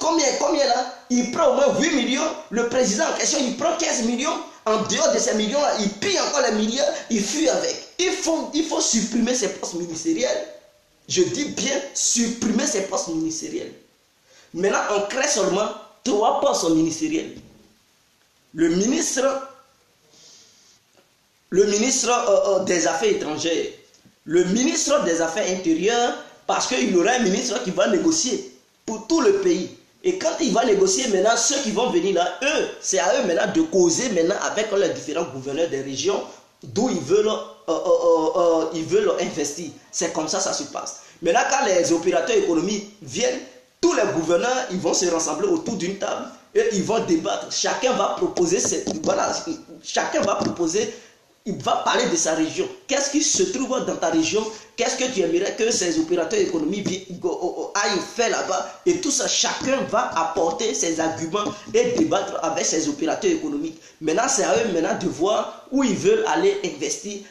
combien là? Il prend au moins 8 millions. Le président en question, il prend 15 millions. En dehors de ces millions-là, il pille encore les milliards, il fuit avec. Il faut supprimer ces postes ministériels. Je dis bien supprimer ces postes ministériels. Maintenant, on crée seulement 3 postes ministériels. Le ministre des Affaires étrangères, le ministre des Affaires intérieures, parce qu'il y aura un ministre qui va négocier pour tout le pays. Et quand il va négocier maintenant, ceux qui vont venir là, c'est à eux maintenant de causer maintenant avec les différents gouverneurs des régions d'où ils veulent investir. C'est comme ça se passe. Maintenant, quand les opérateurs économiques viennent, tous les gouverneurs, ils vont se rassembler autour d'une table et ils vont débattre. Chacun va proposer, il va parler de sa région. Qu'est-ce qui se trouve dans ta région? Qu'est-ce que tu aimerais que ces opérateurs économiques aillent faire là-bas? Et tout ça, chacun va apporter ses arguments et débattre avec ces opérateurs économiques. Maintenant, c'est à eux maintenant de voir où ils veulent aller investir,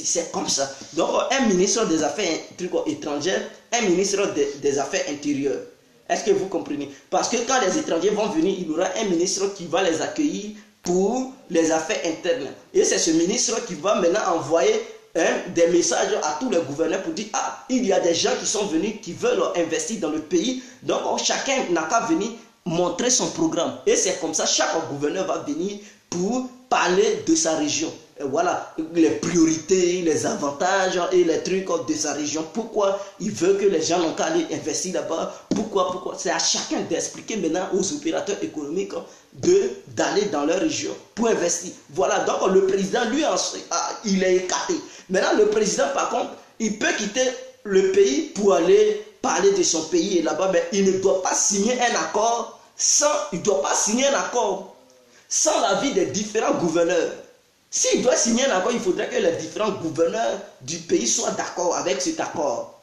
C'est comme ça. Donc, un ministre des Affaires étrangères, un ministre des Affaires intérieures. Est-ce que vous comprenez? Parce que quand les étrangers vont venir, il y aura un ministre qui va les accueillir pour les affaires internes. Et c'est ce ministre qui va maintenant envoyer des messages à tous les gouverneurs pour dire, ah, il y a des gens qui sont venus, qui veulent investir dans le pays. Donc, chacun n'a qu'à venir montrer son programme. Et c'est comme ça, chaque gouverneur va venir pour parler de sa région. Et voilà, les priorités, les avantages et les trucs de sa région. Pourquoi il veut que les gens n'ont qu'à aller investir là-bas. Pourquoi. C'est à chacun d'expliquer maintenant aux opérateurs économiques d'aller dans leur région pour investir. Voilà, donc le président, lui, il est écarté. Maintenant, le président, par contre, il peut quitter le pays pour aller parler de son pays. Et là-bas, mais il ne doit pas signer un accord sans l'avis des différents gouverneurs. S'il doit signer un accord, il faudrait que les différents gouverneurs du pays soient d'accord avec cet accord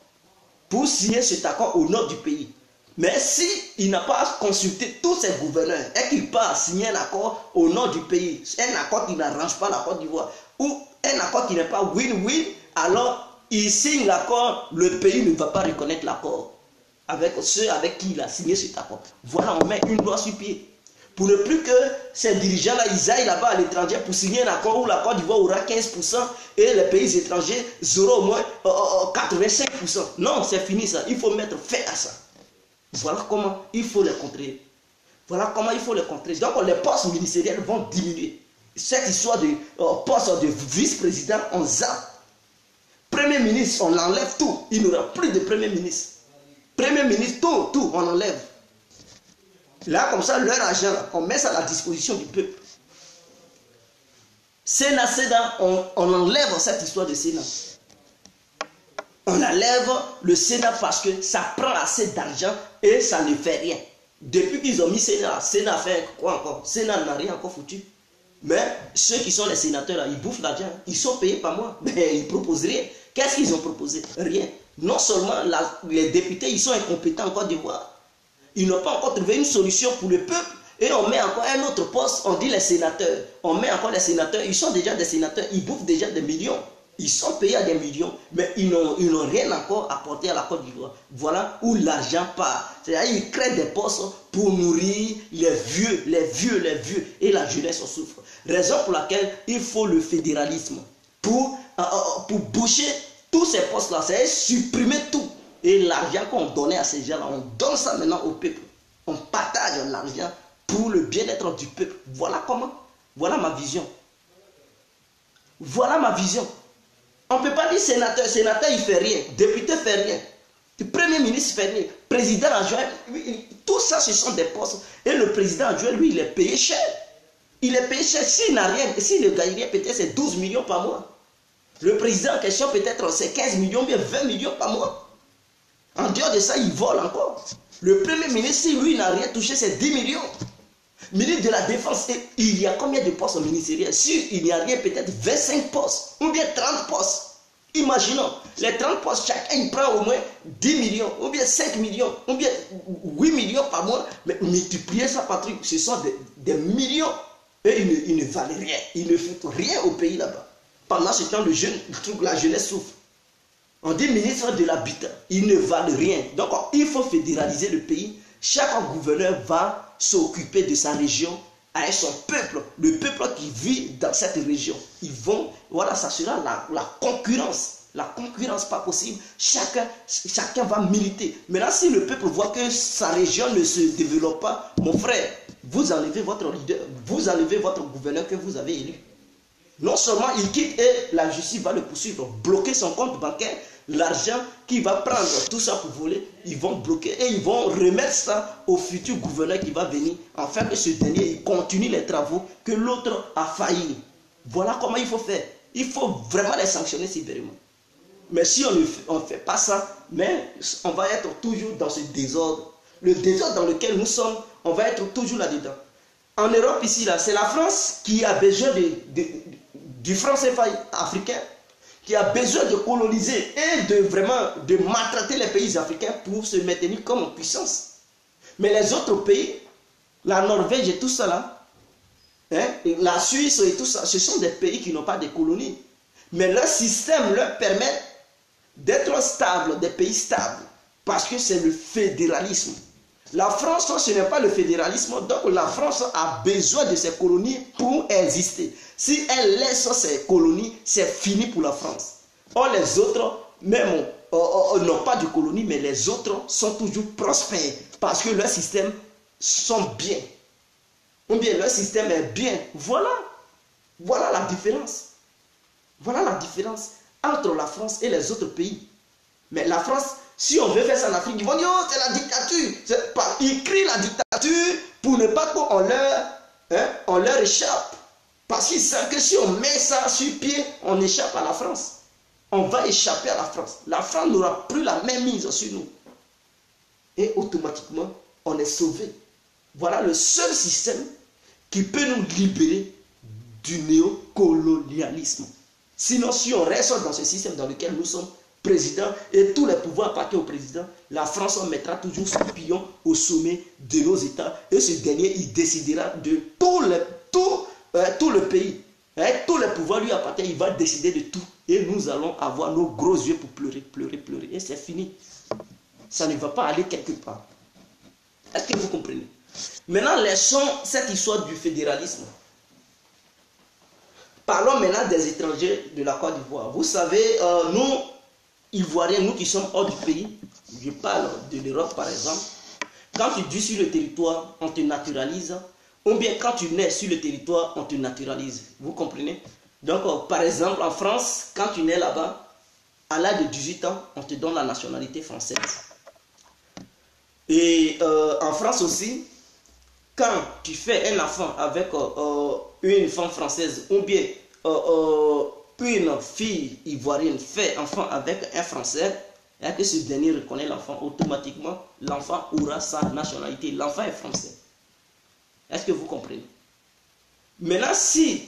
pour signer cet accord au nord du pays. Mais s'il n'a pas consulté tous ses gouverneurs et qu'il part signer un accord au nord du pays, un accord qui n'arrange pas la Côte d'Ivoire ou un accord qui n'est pas win-win, alors il signe l'accord, le pays ne va pas reconnaître l'accord avec ceux avec qui il a signé cet accord. Voilà, on met une loi sur pied. Pour ne plus que ces dirigeants-là, ils aillent là-bas à l'étranger pour signer un accord où la Côte d'Ivoire aura 15% et les pays étrangers auront au moins 85%. Non, c'est fini ça. Il faut mettre fin à ça. Voilà comment il faut les contrer. Donc les postes ministériels vont diminuer. Cette histoire de poste de vice-président, on zappe. Premier ministre, on enlève tout. Il n'y aura plus de premier ministre. Premier ministre, tout, on enlève. Là, comme ça, leur argent, on met ça à la disposition du peuple. Sénat, on enlève cette histoire de Sénat. On enlève le Sénat parce que ça prend assez d'argent et ça ne fait rien. Depuis qu'ils ont mis Sénat fait quoi encore? Sénat n'a rien encore foutu. Mais ceux qui sont les sénateurs, là, ils bouffent l'argent. Ils sont payés par mois. Mais ils ne proposent rien. Qu'est-ce qu'ils ont proposé? Rien. Non seulement les députés, ils sont incompétents en Côte d'Ivoire. Ils n'ont pas encore trouvé une solution pour le peuple. Et on met encore un autre poste, on dit les sénateurs. On met encore les sénateurs, ils sont déjà des sénateurs, ils bouffent déjà des millions. Ils sont payés à des millions, mais ils n'ont rien encore apporté à la Côte d'Ivoire. Voilà où l'argent part. C'est-à-dire qu'ils créent des postes pour nourrir les vieux. Et la jeunesse en souffre. Raison pour laquelle il faut le fédéralisme. Pour boucher tous ces postes-là, c'est supprimer tout. Et l'argent qu'on donnait à ces gens-là, on donne ça maintenant au peuple. On partage l'argent pour le bien-être du peuple. Voilà comment. Voilà ma vision. On ne peut pas dire sénateur, il ne fait rien. Député ne fait rien. Le premier ministre ne fait rien. Président adjoint, tout ça ce sont des postes. Et le président adjoint, lui, il est payé cher. S'il n'a rien, s'il ne gagne rien, peut-être c'est 12 millions par mois. Le président en question, peut-être c'est 15 millions, bien 20 millions par mois. En dehors de ça, il vole encore. Le premier ministre, si lui n'a rien touché, c'est 10 millions. Ministre de la Défense, il y a combien de postes ministériels? Si il n'y a rien, peut-être 25 postes, ou bien 30 postes. Imaginons, les 30 postes, chacun il prend au moins 10 millions, ou bien 5 millions, ou bien 8 millions par mois. Mais multiplier ça par truc, ce sont des millions. Et ils ne valent rien. Ils ne foutent rien au pays là-bas. Pendant ce temps, la jeunesse souffre. On dit ministre de l'Habitat, ils ne valent rien. Donc, il faut fédéraliser le pays. Chaque gouverneur va s'occuper de sa région avec son peuple, le peuple qui vit dans cette région. Ils vont, voilà, ça sera la concurrence. La concurrence, pas possible. Chacun va militer. Maintenant, si le peuple voit que sa région ne se développe pas, mon frère, vous enlevez votre leader, vous enlevez votre gouverneur que vous avez élu. Non seulement il quitte et la justice va le poursuivre, bloquer son compte bancaire, l'argent qu'il va prendre, tout ça pour voler, ils vont bloquer et ils vont remettre ça au futur gouverneur qui va venir, afin que ce dernier il continue les travaux que l'autre a failli. Voilà comment il faut faire. Il faut vraiment les sanctionner sévèrement. Mais si on ne fait pas ça, mais on va être toujours dans ce désordre. Le désordre dans lequel nous sommes, on va être toujours là-dedans. En Europe, ici, là, c'est la France qui a besoin du franc CFA africain, qui a besoin de coloniser et de maltraiter les pays africains pour se maintenir comme en puissance. Mais les autres pays, la Norvège et tout ça là, la Suisse et tout ça, ce sont des pays qui n'ont pas de colonies. Mais leur système leur permet d'être stable, des pays stables, parce que c'est le fédéralisme. La France, ce n'est pas le fédéralisme, donc la France a besoin de ses colonies pour exister. Si elle laisse ses colonies, c'est fini pour la France. Or, les autres, même, n'ont pas de colonie, mais les autres sont toujours prospères parce que leur système sont bien. Ou bien leur système est bien. Voilà. Voilà la différence. Voilà la différence entre la France et les autres pays. Mais la France, si on veut faire ça en Afrique, ils vont dire, oh, c'est la dictature. Ils crient la dictature pour ne pas qu'on leur échappe. Parce qu'ils savent que si on met ça sur pied, on échappe à la France. On va échapper à la France. La France n'aura plus la même mise sur nous. Et automatiquement, on est sauvé. Voilà le seul système qui peut nous libérer du néocolonialisme. Sinon, si on reste dans ce système dans lequel nous sommes présidents et tous les pouvoirs appartiennent au président, la France on mettra toujours son pion au sommet de nos États et ce dernier, il décidera de tout le pays. Avec tous les pouvoirs lui appartiennent, il va décider de tout. Et nous allons avoir nos gros yeux pour pleurer, pleurer, pleurer. Et c'est fini. Ça ne va pas aller quelque part. Est-ce que vous comprenez? Maintenant, laissons cette histoire du fédéralisme. Parlons maintenant des étrangers de la Côte d'Ivoire. Vous savez, nous, Ivoiriens, nous qui sommes hors du pays, je parle de l'Europe par exemple, quand tu vis sur le territoire, on te naturalise, ou bien quand tu nais sur le territoire, on te naturalise. Vous comprenez? Donc, par exemple, en France, quand tu nais là-bas, à l'âge de 18 ans, on te donne la nationalité française. Et en France aussi, quand tu fais un enfant avec une femme française ou bien une fille ivoirienne fait enfant avec un Français et que ce dernier reconnaît l'enfant, automatiquement l'enfant aura sa nationalité. L'enfant est français. Est-ce que vous comprenez? Maintenant,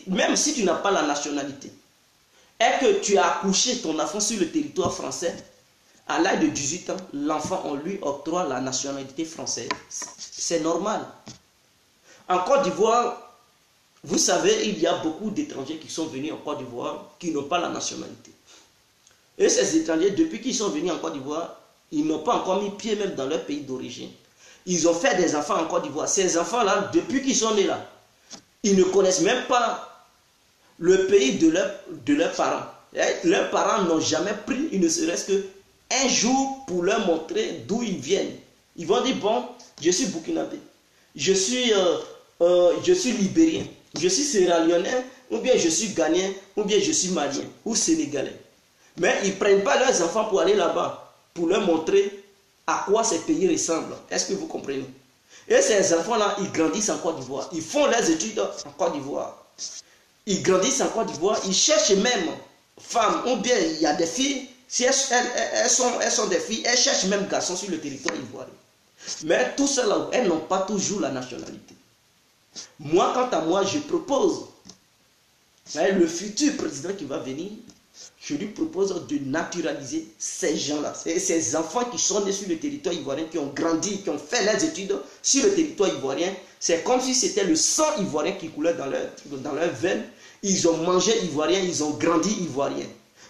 même si tu n'as pas la nationalité et que tu as accouché ton enfant sur le territoire français, à l'âge de 18 ans, l'enfant, on lui octroie la nationalité française. C'est normal. En Côte d'Ivoire, vous savez, il y a beaucoup d'étrangers qui sont venus en Côte d'Ivoire qui n'ont pas la nationalité. Et ces étrangers, depuis qu'ils sont venus en Côte d'Ivoire, ils n'ont pas encore mis pied même dans leur pays d'origine. Ils ont fait des enfants en Côte d'Ivoire. Ces enfants-là, depuis qu'ils sont nés là, ils ne connaissent même pas le pays de leurs parents. Et leurs parents n'ont jamais pris, il ne serait-ce qu'un jour pour leur montrer d'où ils viennent. Ils vont dire, bon, je suis burkinabé, je suis libérien, je suis sierra-léonais, ou bien je suis ghanéen, ou bien je suis malien, ou sénégalais. Mais ils ne prennent pas leurs enfants pour aller là-bas, pour leur montrer à quoi ces pays ressemblent. Est-ce que vous comprenez? Et ces enfants-là, ils grandissent en Côte d'Ivoire. Ils font leurs études en Côte d'Ivoire. Ils grandissent en Côte d'Ivoire. Ils cherchent même femmes, ou bien il y a des filles, si elles sont des filles, elles cherchent même garçons sur le territoire ivoirien. Mais tout cela, elles n'ont pas toujours la nationalité. Moi, quant à moi, je propose, le futur président qui va venir, je lui propose de naturaliser ces gens-là, ces enfants qui sont nés sur le territoire ivoirien, qui ont grandi, qui ont fait leurs études sur le territoire ivoirien. C'est comme si c'était le sang ivoirien qui coulait dans leurs veines. Ils ont mangé ivoirien, ils ont grandi ivoirien.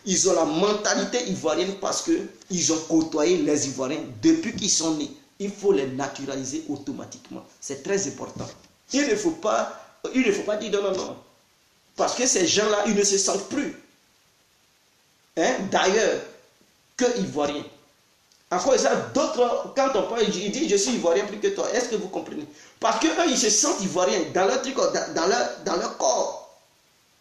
Ils ont la mentalité ivoirienne parce qu'ils ont côtoyé les Ivoiriens depuis qu'ils sont nés. Il faut les naturaliser automatiquement. C'est très important. Il ne faut pas dire non, non, non. Parce que ces gens-là, ils ne se sentent plus d'ailleurs que Ivoiriens. Encore ça, d'autres, quand on parle, ils disent je suis Ivoirien plus que toi. Est-ce que vous comprenez? Parce qu'eux, ils se sentent Ivoiriens dans leur truc, dans leur corps.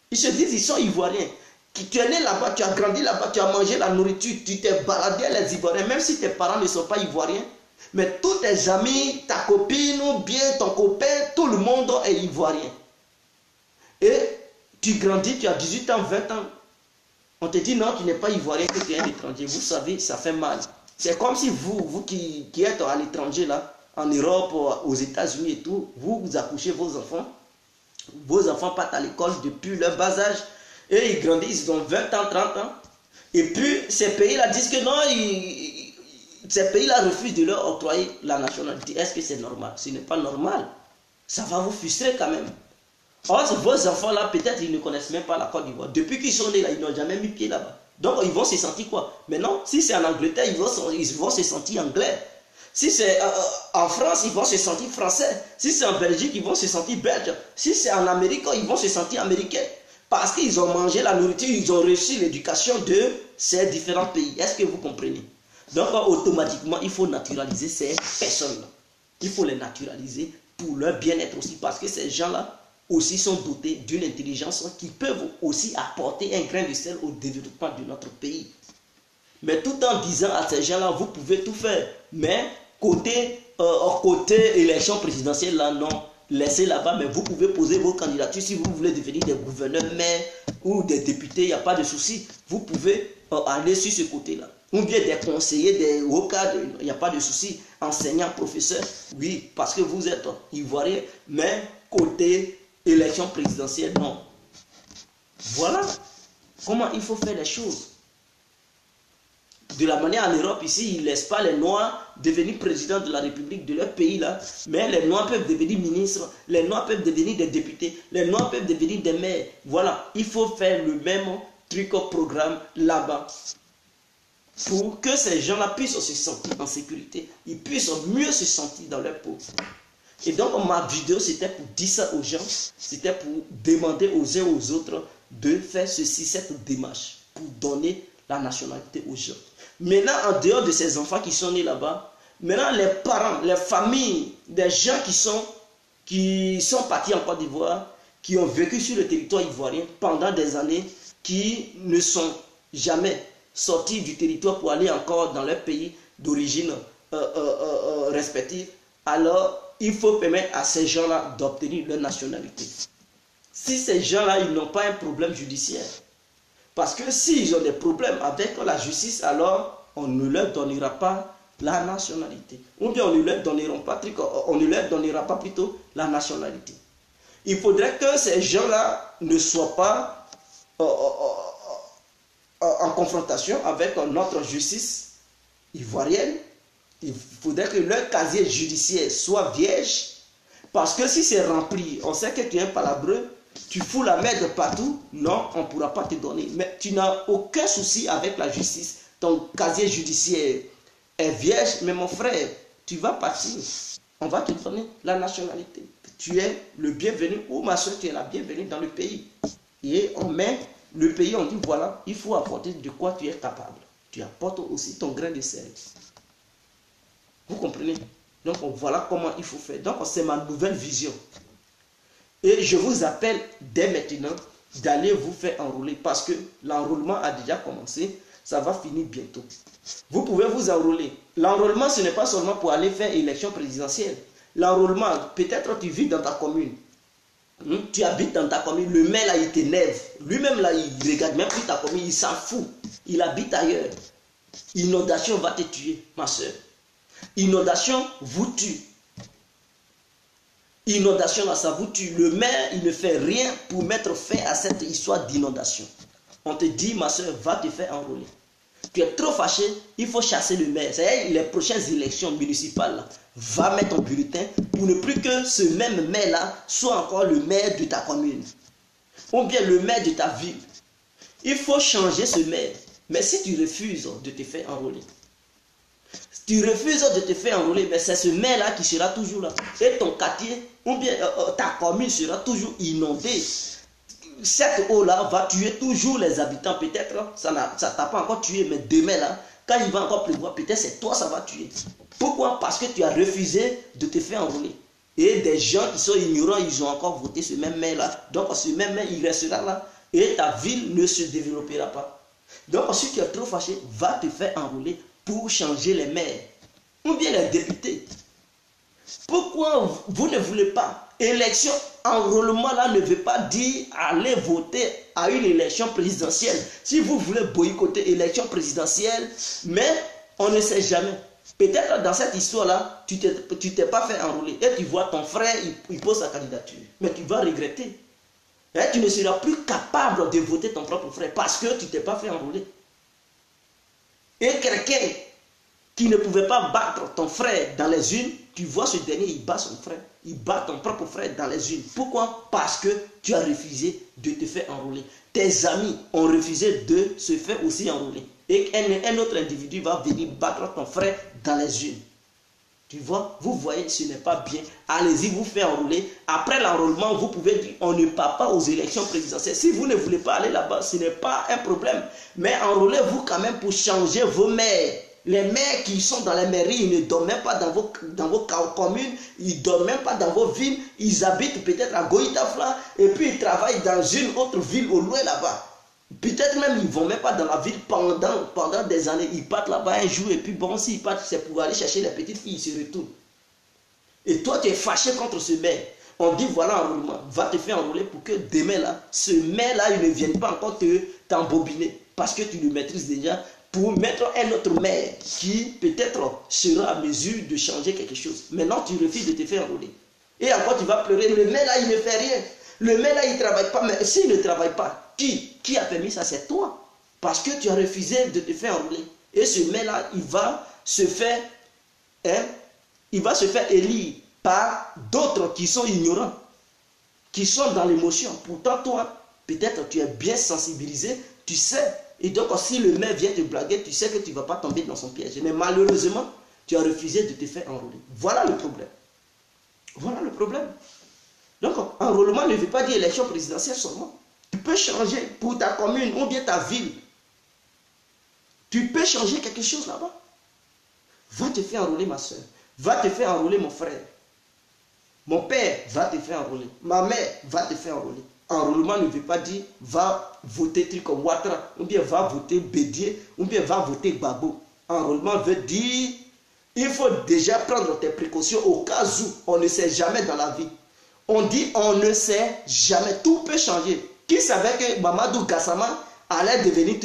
Ils se disent ils sont Ivoiriens. Tu es né là-bas, tu as grandi là-bas, tu as mangé la nourriture, tu t'es baladé à les Ivoiriens, même si tes parents ne sont pas Ivoiriens. Mais tous tes amis, ta copine ou bien ton copain, tout le monde est Ivoirien. Et tu grandis, tu as 18 ans, 20 ans. On te dit non, tu n'es pas Ivoirien, que tu es un étranger. Vous savez, ça fait mal. C'est comme si vous qui êtes à l'étranger, là, en Europe, aux États-Unis et tout, vous accouchez vos enfants partent à l'école depuis leur bas âge, et ils grandissent, ils ont 20 ans, 30 ans. Et puis, ces pays-là disent que non, ces pays-là refusent de leur octroyer la nationalité. Est-ce que c'est normal? Ce n'est pas normal. Ça va vous frustrer quand même. Or, vos enfants-là, peut-être, ils ne connaissent même pas la Côte d'Ivoire. Depuis qu'ils sont nés là, ils n'ont jamais mis pied là-bas. Donc, ils vont se sentir quoi? Mais non, si c'est en Angleterre, ils vont se sentir anglais. Si c'est en France, ils vont se sentir français. Si c'est en Belgique, ils vont se sentir belges. Si c'est en Amérique, ils vont se sentir américains. Parce qu'ils ont mangé la nourriture, ils ont reçu l'éducation de ces différents pays. Est-ce que vous comprenez? Donc, automatiquement, il faut naturaliser ces personnes-là. Il faut les naturaliser pour leur bien-être aussi. Parce que ces gens-là aussi sont dotés d'une intelligence qui peuvent aussi apporter un grain de sel au développement de notre pays. Mais tout en disant à ces gens-là, vous pouvez tout faire. Mais côté élection présidentielle, là, non. Laissez là-bas, mais vous pouvez poser vos candidatures si vous voulez devenir des gouverneurs, maires ou des députés, il n'y a pas de souci. Vous pouvez aller sur ce côté-là. Ou bien des conseillers, des hauts cadres, il n'y a pas de souci. Enseignants, professeurs, oui, parce que vous êtes ivoirien, mais côté élection présidentielle, non. Voilà comment il faut faire les choses. De la manière en Europe, ici, ils ne laissent pas les Noirs devenir présidents de la République de leur pays, là. Mais les Noirs peuvent devenir ministres, les Noirs peuvent devenir des députés, les Noirs peuvent devenir des maires. Voilà, il faut faire le même truc au programme là-bas. Pour que ces gens-là puissent se sentir en sécurité, ils puissent mieux se sentir dans leur peau. Et donc, ma vidéo, c'était pour dire ça aux gens, c'était pour demander aux uns aux autres de faire ceci, cette démarche, pour donner la nationalité aux gens. Maintenant, en dehors de ces enfants qui sont nés là-bas, maintenant les parents, les familles, des gens qui sont partis en Côte d'Ivoire, qui ont vécu sur le territoire ivoirien pendant des années, qui ne sont jamais sortis du territoire pour aller encore dans leur pays d'origine respective, alors il faut permettre à ces gens-là d'obtenir leur nationalité. Si ces gens-là, ils n'ont pas un problème judiciaire, parce que s'ils ont des problèmes avec la justice, alors on ne leur donnera pas la nationalité. Ou bien on ne leur donnera pas plutôt la nationalité. Il faudrait que ces gens-là ne soient pas en confrontation avec notre justice ivoirienne. Il faudrait que leur casier judiciaire soit vierge. Parce que si c'est rempli, on sait que tu es un palabreux, tu fous la merde partout, non, on ne pourra pas te donner. Mais tu n'as aucun souci avec la justice. Ton casier judiciaire est vierge, mais mon frère, tu vas partir. On va te donner la nationalité. Tu es le bienvenu, ou ma soeur, tu es la bienvenue dans le pays. Et on met le pays, on dit voilà, il faut apporter de quoi tu es capable. Tu apportes aussi ton grain de sel. Vous comprenez? Donc voilà comment il faut faire. Donc c'est ma nouvelle vision. Et je vous appelle dès maintenant d'aller vous faire enrôler parce que l'enrôlement a déjà commencé. Ça va finir bientôt. Vous pouvez vous enrôler. L'enrôlement, ce n'est pas seulement pour aller faire élection présidentielle. L'enrôlement, peut-être tu vis dans ta commune. Tu habites dans ta commune. Le maire là, il t'énerve. Lui-même là, il ne regarde même plus ta commune. Il s'en fout. Il habite ailleurs. Inondation va te tuer, ma soeur. Inondation vous tue. Inondation là, ça vous tue. Le maire, il ne fait rien pour mettre fin à cette histoire d'inondation. On te dit, ma soeur, va te faire enrôler. Tu es trop fâché, il faut chasser le maire. C'est-à-dire, les prochaines élections municipales, là, va mettre ton bulletin pour ne plus que ce même maire-là soit encore le maire de ta commune. Ou bien le maire de ta ville. Il faut changer ce maire. Mais si tu refuses de te faire enrôler, tu refuses de te faire enrôler, mais c'est ce maire-là qui sera toujours là. Et ton quartier, ou bien ta commune sera toujours inondée. Cette eau-là va tuer toujours les habitants. Peut-être ça ne t'a pas encore tué, mais demain, là, quand il va encore pleuvoir, peut-être c'est toi ça va tuer. Pourquoi? Parce que tu as refusé de te faire enrôler. Et des gens qui sont ignorants, ils ont encore voté ce même maire-là. Donc ce même maire, il restera là. Et ta ville ne se développera pas. Donc si tu es trop fâché, va te faire enrôler pour changer les maires. Ou bien les députés. Pourquoi vous ne voulez pas? Élection, enrôlement là ne veut pas dire aller voter à une élection présidentielle. Si vous voulez boycotter élection présidentielle, mais on ne sait jamais. Peut-être dans cette histoire-là, tu t'es pas fait enrôler et tu vois ton frère, il pose sa candidature. Mais tu vas regretter. Et tu ne seras plus capable de voter ton propre frère parce que tu t'es pas fait enrôler. Et quelqu'un qui ne pouvait pas battre ton frère dans les urnes, tu vois ce dernier, il bat son frère. Il bat ton propre frère dans les urnes. Pourquoi? Parce que tu as refusé de te faire enrôler. Tes amis ont refusé de se faire aussi enrôler. Et un autre individu va venir battre ton frère dans les urnes. Tu vois, vous voyez, ce n'est pas bien. Allez-y, vous faites enrôler. Après l'enrôlement, vous pouvez dire, on ne part pas aux élections présidentielles. Si vous ne voulez pas aller là-bas, ce n'est pas un problème. Mais enrôlez-vous quand même pour changer vos maires. Les maires qui sont dans la mairie, ils ne dorment même pas dans vos communes, ils ne dorment même pas dans vos villes. Ils habitent peut-être à Goïtafla et puis ils travaillent dans une autre ville au loin là-bas. Peut-être même ils ne vont même pas dans la ville pendant des années. Ils partent là-bas un jour et puis bon, s'ils partent, c'est pour aller chercher les petites filles, ils se retournent. Et toi, tu es fâché contre ce maire. On dit voilà enrôlement, va te faire enrôler pour que demain là, ce maire-là, il ne vienne pas encore t'embobiner parce que tu le maîtrises déjà pour mettre un autre maire qui peut-être sera à mesure de changer quelque chose. Maintenant, tu refuses de te faire enrôler. Et encore, tu vas pleurer. Le maire là, il ne fait rien. Le maire là, il ne travaille pas. Mais s'il ne travaille pas, qui a permis ça? C'est toi. Parce que tu as refusé de te faire enrôler. Et ce maire là, il va se faire élire par d'autres qui sont ignorants, qui sont dans l'émotion. Pourtant, toi, peut-être tu es bien sensibilisé, tu sais. Et donc, si le maire vient te blaguer, tu sais que tu ne vas pas tomber dans son piège. Mais malheureusement, tu as refusé de te faire enrôler. Voilà le problème. Voilà le problème. Donc, enrôlement ne veut pas dire élection présidentielle seulement. Tu peux changer pour ta commune ou bien ta ville. Tu peux changer quelque chose là-bas. Va te faire enrôler, ma soeur. Va te faire enrôler, mon frère. Mon père va te faire enrôler. Ma mère va te faire enrôler. Enrôlement ne veut pas dire va voter truc comme Ouattara, ou bien va voter Bédier, ou bien va voter Babo. Enrôlement veut dire il faut déjà prendre tes précautions au cas où on ne sait jamais dans la vie. On dit on ne sait jamais, tout peut changer. Qui savait que Mamadou Gassama allait devenir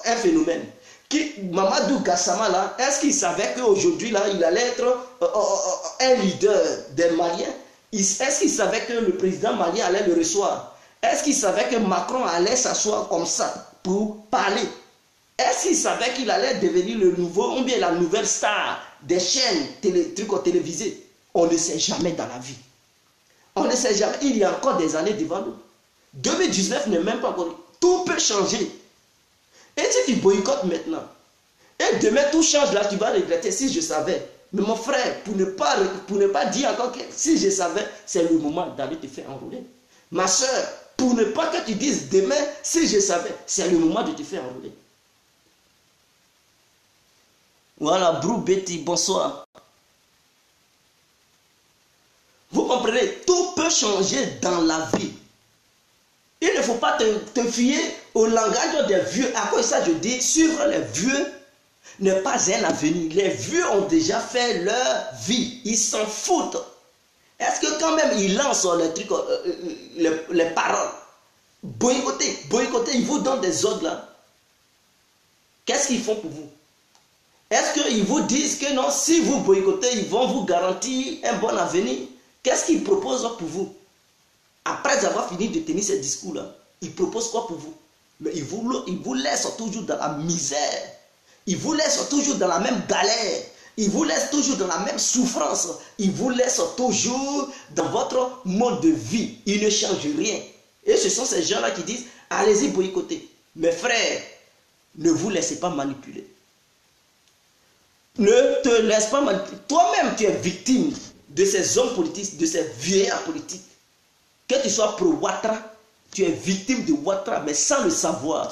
un phénomène? Mamadou Gassama là, est-ce qu'il savait qu'aujourd'hui là, il allait être un leader des Maliens? Est-ce qu'il savait que le président malien allait le recevoir? Est-ce qu'il savait que Macron allait s'asseoir comme ça pour parler? Est-ce qu'il savait qu'il allait devenir le nouveau, ou bien la nouvelle star des chaînes télévisées? On ne sait jamais dans la vie. On ne sait jamais. Il y a encore des années devant nous. 2019 n'est même pas encore. Tout peut changer. Et si tu boycottes maintenant, et demain tout change là, tu vas regretter. Si je savais. Mais mon frère, pour ne pas dire encore que si je savais, c'est le moment d'aller te faire enrôler. Ma soeur, pour ne pas que tu dises demain, si je savais, c'est le moment de te faire enrôler. Voilà, Brou Betty, bonsoir. Vous comprenez, tout peut changer dans la vie. Il ne faut pas te fier au langage des vieux. À quoi ça je dis, suivre les vieux n'est pas un avenir. Les vieux ont déjà fait leur vie. Ils s'en foutent. Est-ce que quand même ils lancent les trucs, les paroles? Boycotter, ils vous donnent des ordres là. Qu'est-ce qu'ils font pour vous? Est-ce qu'ils vous disent que non, si vous boycottez, ils vont vous garantir un bon avenir? Qu'est-ce qu'ils proposent pour vous? Après avoir fini de tenir ces discours-là, ils proposent quoi pour vous? Mais ils vous laissent toujours dans la misère. Ils vous laissent toujours dans la même galère. Ils vous laissent toujours dans la même souffrance. Ils vous laissent toujours dans votre mode de vie. Ils ne changent rien. Et ce sont ces gens-là qui disent, allez-y boycotter. Mes frères, ne vous laissez pas manipuler. Ne te laisse pas manipuler. Toi-même, tu es victime de ces hommes politiques, de ces vieillards politiques. Que tu sois pro-Ouattara, tu es victime de Ouattara, mais sans le savoir.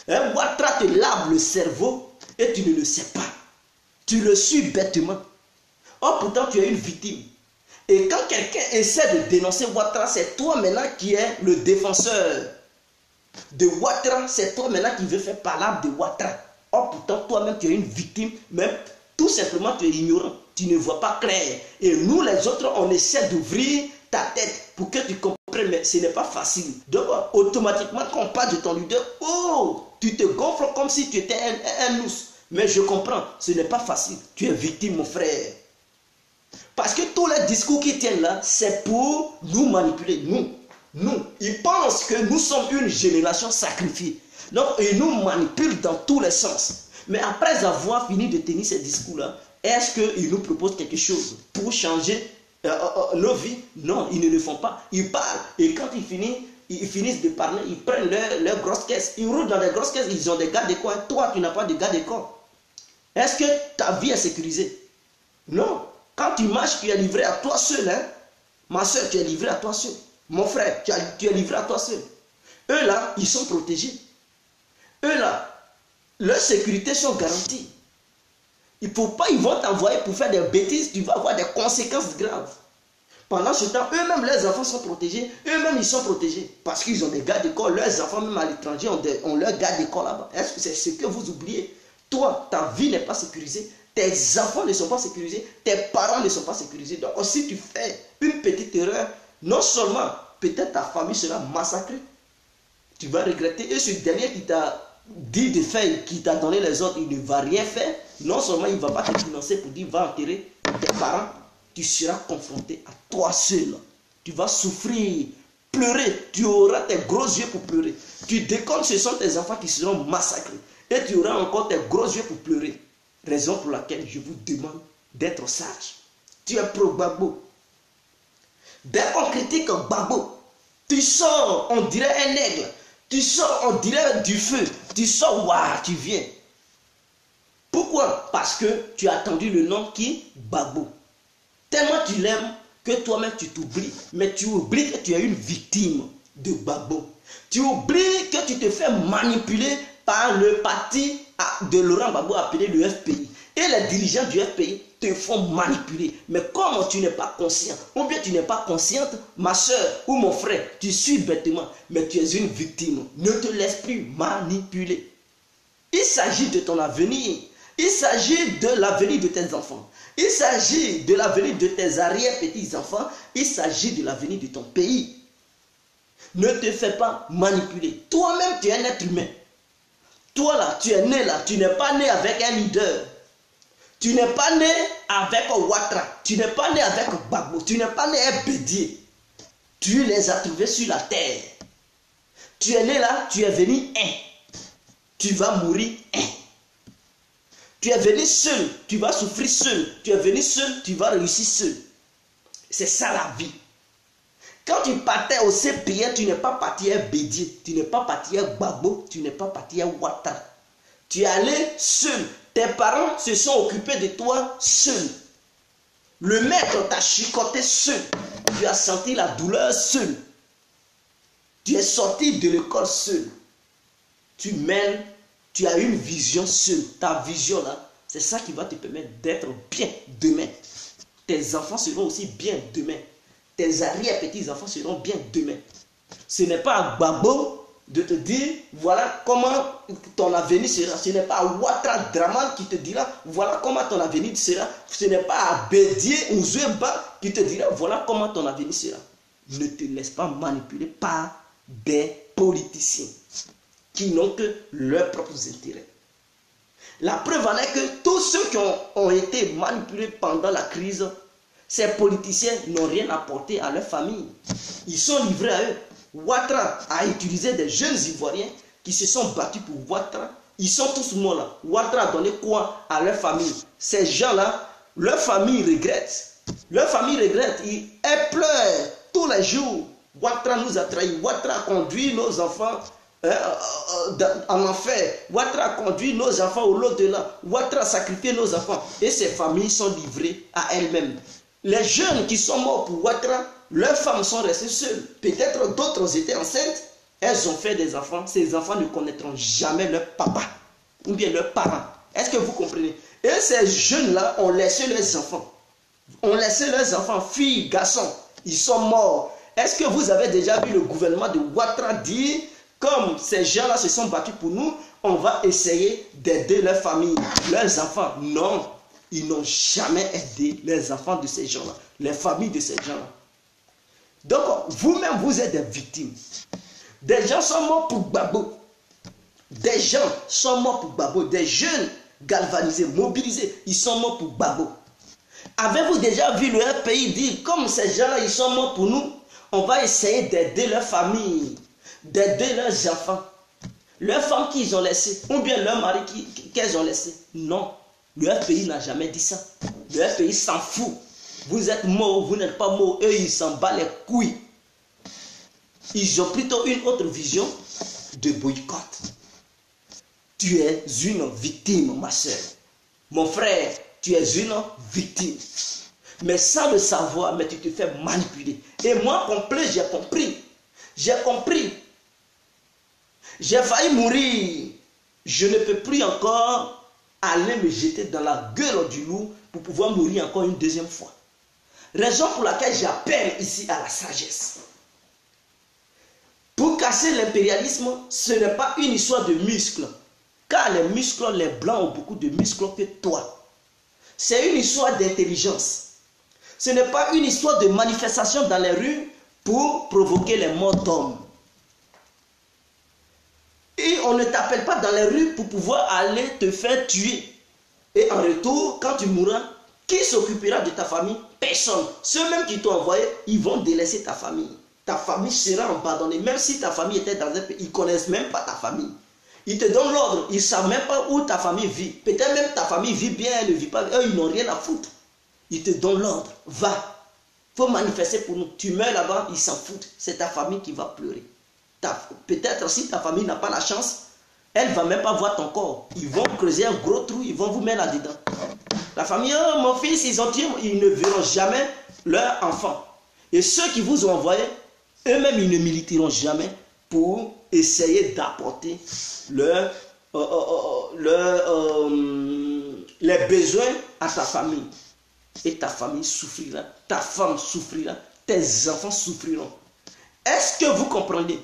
Ouattara te lave le cerveau et tu ne le sais pas. Tu le suis bêtement. Or, pourtant, tu es une victime. Et quand quelqu'un essaie de dénoncer Ouattara, c'est toi maintenant qui es le défenseur de Ouattara. C'est toi maintenant qui veux faire parler de Ouattara. Or, pourtant, toi-même, tu es une victime. Même tout simplement, tu es ignorant. Tu ne vois pas clair. Et nous, les autres, on essaie d'ouvrir ta tête pour que tu comprennes. Mais ce n'est pas facile. Donc, automatiquement, quand on parle de ton leader, oh, tu te gonfles comme si tu étais un ours. Mais je comprends, ce n'est pas facile. Tu es victime, mon frère. Parce que tous les discours qui tiennent là, c'est pour nous manipuler. Nous. Ils pensent que nous sommes une génération sacrifiée. Donc, ils nous manipulent dans tous les sens. Mais après avoir fini de tenir ces discours-là, est-ce qu'ils nous proposent quelque chose pour changer nos vies? Non, ils ne le font pas. Ils parlent. Et quand ils finissent de parler, ils prennent leurs grosses caisses. Ils roulent dans les grosses caisses, ils ont des gardes de corps. Toi, tu n'as pas de garde de corps. Est-ce que ta vie est sécurisée? Non. Quand tu marches, tu es livré à toi seul. Hein? Ma soeur, tu es livré à toi seul. Mon frère, tu es livré à toi seul. Eux là, ils sont protégés. Eux là, leur sécurité sont garanties. Il faut pas, ils vont t'envoyer pour faire des bêtises, tu vas avoir des conséquences graves. Pendant ce temps, eux-mêmes, leurs enfants sont protégés. Eux-mêmes, ils sont protégés. Parce qu'ils ont des gars d'école. Leurs enfants, même à l'étranger, ont leurs gars d'école là-bas. Est-ce que c'est ce que vous oubliez? Toi, ta vie n'est pas sécurisée. Tes enfants ne sont pas sécurisés. Tes parents ne sont pas sécurisés. Donc, si tu fais une petite erreur, non seulement peut-être ta famille sera massacrée, tu vas regretter. Et ce dernier qui t'a dit de faire, qui t'a donné les ordres, il ne va rien faire. Non seulement il ne va pas te financer pour dire va enterrer tes parents, tu seras confronté à toi seul. Tu vas souffrir, pleurer. Tu auras tes gros yeux pour pleurer. Tu décomptes, ce sont tes enfants qui seront massacrés. Et tu auras encore tes gros yeux pour pleurer. Raison pour laquelle je vous demande d'être sage. Tu es pro Gbagbo. Dès qu'on critique Gbagbo, tu sors, on dirait un aigle. Tu sors, on dirait du feu. Tu sors, waouh, tu viens. Pourquoi? Parce que tu as attendu le nom qui? Gbagbo. Tellement tu l'aimes que toi-même tu t'oublies. Mais tu oublies que tu es une victime de Gbagbo. Tu oublies que tu te fais manipuler par le parti de Laurent Gbagbo appelé le FPI. Et les dirigeants du FPI te font manipuler. Mais comme tu n'es pas conscient, ou bien tu n'es pas consciente, ma soeur ou mon frère, tu suis bêtement, mais tu es une victime. Ne te laisse plus manipuler. Il s'agit de ton avenir. Il s'agit de l'avenir de tes enfants. Il s'agit de l'avenir de tes arrière-petits-enfants. Il s'agit de l'avenir de ton pays. Ne te fais pas manipuler. Toi-même, tu es un être humain. Toi là, tu es né là. Tu n'es pas né avec un leader. Tu n'es pas né avec Ouattara. Tu n'es pas né avec Gbagbo. Tu n'es pas né avec Bédié. Tu les as trouvés sur la terre. Tu es né là, tu es venu un. Tu vas mourir un. Tu es venu seul, tu vas souffrir seul. Tu es venu seul, tu vas réussir seul. C'est ça la vie. Quand tu partais au CPN, tu n'es pas parti à Bédié, tu n'es pas parti à Gbagbo, tu n'es pas parti à Ouattara. Tu es allé seul. Tes parents se sont occupés de toi seul. Le maître t'a chicoté seul. Tu as senti la douleur seul. Tu es sorti de l'école seul. Tu mènes, tu as une vision seule. Ta vision là, c'est ça qui va te permettre d'être bien demain. Tes enfants seront aussi bien demain. Tes arrière-petits-enfants seront bien demain. Ce n'est pas à Gbagbo de te dire, voilà comment ton avenir sera. Ce n'est pas à Ouattara Draman qui te dira, voilà comment ton avenir sera. Ce n'est pas à Bédié ou Zouemba qui te dira, voilà comment ton avenir sera. Ne te laisse pas manipuler par des politiciens qui n'ont que leurs propres intérêts. La preuve en est que tous ceux qui ont été manipulés pendant la crise, ces politiciens n'ont rien apporté à leur famille. Ils sont livrés à eux. Ouattara a utilisé des jeunes Ivoiriens qui se sont battus pour Ouattara. Ils sont tous morts là. Ouattara a donné quoi à leur famille? Ces gens-là, leur famille regrette. Leur famille regrette. Elles pleurent tous les jours. Ouattara nous a trahis. Ouattara a conduit nos enfants en enfer. Ouattara a conduit nos enfants au l'au-delà. Ouattara a sacrifié nos enfants. Et ces familles sont livrées à elles-mêmes. Les jeunes qui sont morts pour Ouattara, leurs femmes sont restées seules. Peut-être d'autres étaient enceintes. Elles ont fait des enfants. Ces enfants ne connaîtront jamais leur papa ou bien leurs parents. Est-ce que vous comprenez? Et ces jeunes-là ont laissé leurs enfants. Ont laissé leurs enfants, filles, garçons. Ils sont morts. Est-ce que vous avez déjà vu le gouvernement de Ouattara dire, comme ces gens-là se sont battus pour nous, on va essayer d'aider leurs familles, leurs enfants? Non. Ils n'ont jamais aidé les enfants de ces gens-là, les familles de ces gens-là. Donc, vous-même, vous êtes des victimes. Des gens sont morts pour Gbagbo. Des gens sont morts pour Gbagbo. Des jeunes galvanisés, mobilisés, ils sont morts pour Gbagbo. Avez-vous déjà vu le pays dire, comme ces gens-là, ils sont morts pour nous, on va essayer d'aider leurs familles, d'aider leurs enfants, leurs femmes qu'ils ont laissées, ou bien leurs maris qu'elles ont laissés? Non. Le FPI n'a jamais dit ça. Le FPI s'en fout. Vous êtes mort, vous n'êtes pas mort. Eux, ils s'en battent les couilles. Ils ont plutôt une autre vision de boycott. Tu es une victime, ma soeur. Mon frère, tu es une victime. Mais sans le savoir, mais tu te fais manipuler. Et moi, complet, j'ai compris. J'ai compris. J'ai failli mourir. Je ne peux plus encore aller me jeter dans la gueule du loup pour pouvoir mourir encore une deuxième fois. Raison pour laquelle j'appelle ici à la sagesse. Pour casser l'impérialisme, ce n'est pas une histoire de muscles. Car les muscles, les blancs ont beaucoup de muscles que toi. C'est une histoire d'intelligence. Ce n'est pas une histoire de manifestation dans les rues pour provoquer les morts d'hommes. Et on ne t'appelle pas dans les rues pour pouvoir aller te faire tuer. Et en retour, quand tu mourras, qui s'occupera de ta famille? Personne. Ceux-mêmes qui t'ont envoyé, ils vont délaisser ta famille. Ta famille sera abandonnée. Même si ta famille était dans un pays, ils ne connaissent même pas ta famille. Ils te donnent l'ordre. Ils ne savent même pas où ta famille vit. Peut-être même ta famille vit bien, elle ne vit pas. Eux, ils n'ont rien à foutre. Ils te donnent l'ordre. Va. Il faut manifester pour nous. Tu meurs là-bas, ils s'en foutent. C'est ta famille qui va pleurer. Peut-être si ta famille n'a pas la chance, elle ne va même pas voir ton corps. Ils vont creuser un gros trou, ils vont vous mettre là-dedans. La famille, oh, mon fils, ils ont tué, ils ne verront jamais leur enfant. Et ceux qui vous ont envoyé, eux-mêmes, ils ne militeront jamais pour essayer d'apporter les besoins à ta famille. Et ta famille souffrira, ta femme souffrira, tes enfants souffriront. Est-ce que vous comprenez?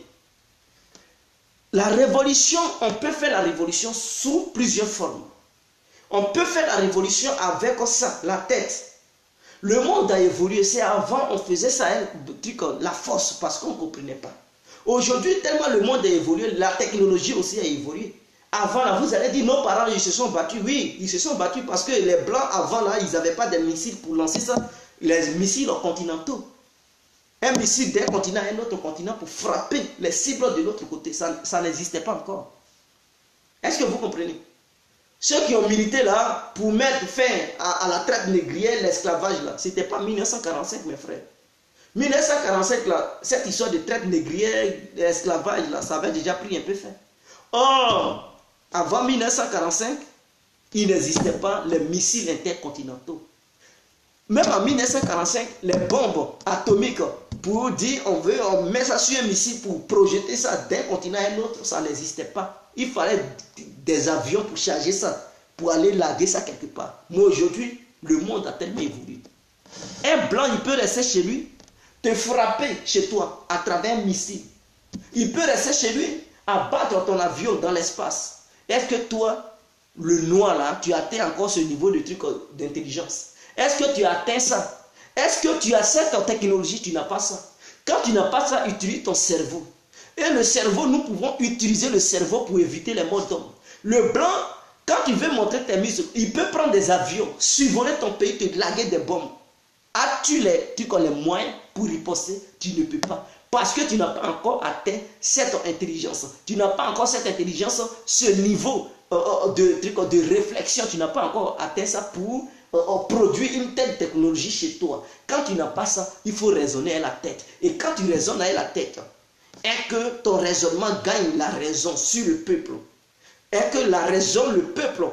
La révolution, on peut faire la révolution sous plusieurs formes. On peut faire la révolution avec ça, la tête. Le monde a évolué. C'est avant, on faisait ça, la force, parce qu'on ne comprenait pas. Aujourd'hui, tellement le monde a évolué, la technologie aussi a évolué. Avant, là, vous allez dire, nos parents, ils se sont battus. Oui, ils se sont battus parce que les Blancs, avant, là, ils n'avaient pas de missiles pour lancer ça. Les missiles continentaux. Un missile d'un continent à un autre continent pour frapper les cibles de l'autre côté. Ça n'existait pas encore. Est-ce que vous comprenez? Ceux qui ont milité là pour mettre fin à la traite négrière, l'esclavage là, ce n'était pas 1945 mes frères. 1945 là, cette histoire de traite négrière, l'esclavage là, ça avait déjà pris un peu fin. Or, avant 1945, il n'existait pas les missiles intercontinentaux. Même en 1945, les bombes atomiques, pour dire on met ça sur un missile pour projeter ça d'un continent à un autre, ça n'existait pas. Il fallait des avions pour charger ça, pour aller larguer ça quelque part. Mais aujourd'hui, le monde a tellement évolué. Un blanc, il peut rester chez lui, te frapper chez toi à travers un missile. Il peut rester chez lui, abattre ton avion dans l'espace. Est-ce que toi, le noir là, tu atteins encore ce niveau de truc d'intelligence? Est-ce que tu as atteint ça? Est-ce que tu as cette technologie? Tu n'as pas ça. Quand tu n'as pas ça, utilise ton cerveau. Et le cerveau, nous pouvons utiliser le cerveau pour éviter les morts d'hommes. Le blanc, quand tu veux montrer tes muscles, il peut prendre des avions, survoler ton pays, te larguer des bombes. As-tu les moyens pour riposter? Tu ne peux pas. Parce que tu n'as pas encore atteint cette intelligence. Tu n'as pas encore cette intelligence, ce niveau de réflexion. Tu n'as pas encore atteint ça pour produire une telle technologie chez toi. Quand tu n'as pas ça, il faut raisonner à la tête. Et quand tu raisonnes à la tête, et que ton raisonnement gagne la raison sur le peuple, et que la raison, le peuple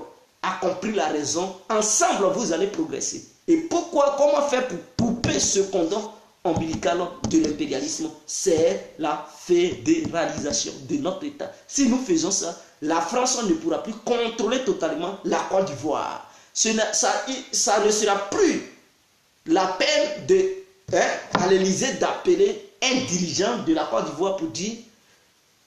a compris la raison, ensemble vous allez progresser. Et pourquoi, comment faire pour couper ce cordon ombilical de l'impérialisme? C'est la fédéralisation de notre État. Si nous faisons ça, la France ne pourra plus contrôler totalement la Côte d'Ivoire. Ça ne sera plus la peine à l'Élysée d'appeler un dirigeant de la Côte d'Ivoire pour dire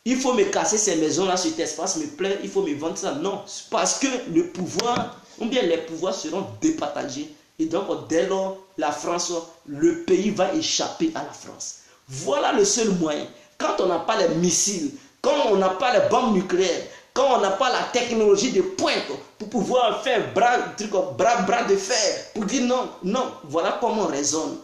il faut me casser ces maisons-là, cet espace me plaît, il faut me vendre ça. Non, parce que le pouvoir, ou bien les pouvoirs seront départagés. Et donc, dès lors, la France, le pays va échapper à la France. Voilà le seul moyen. Quand on n'a pas les missiles, quand on n'a pas les bombes nucléaires, quand on n'a pas la technologie de pointe pour pouvoir faire bras de fer, pour dire non, non, voilà comment on raisonne.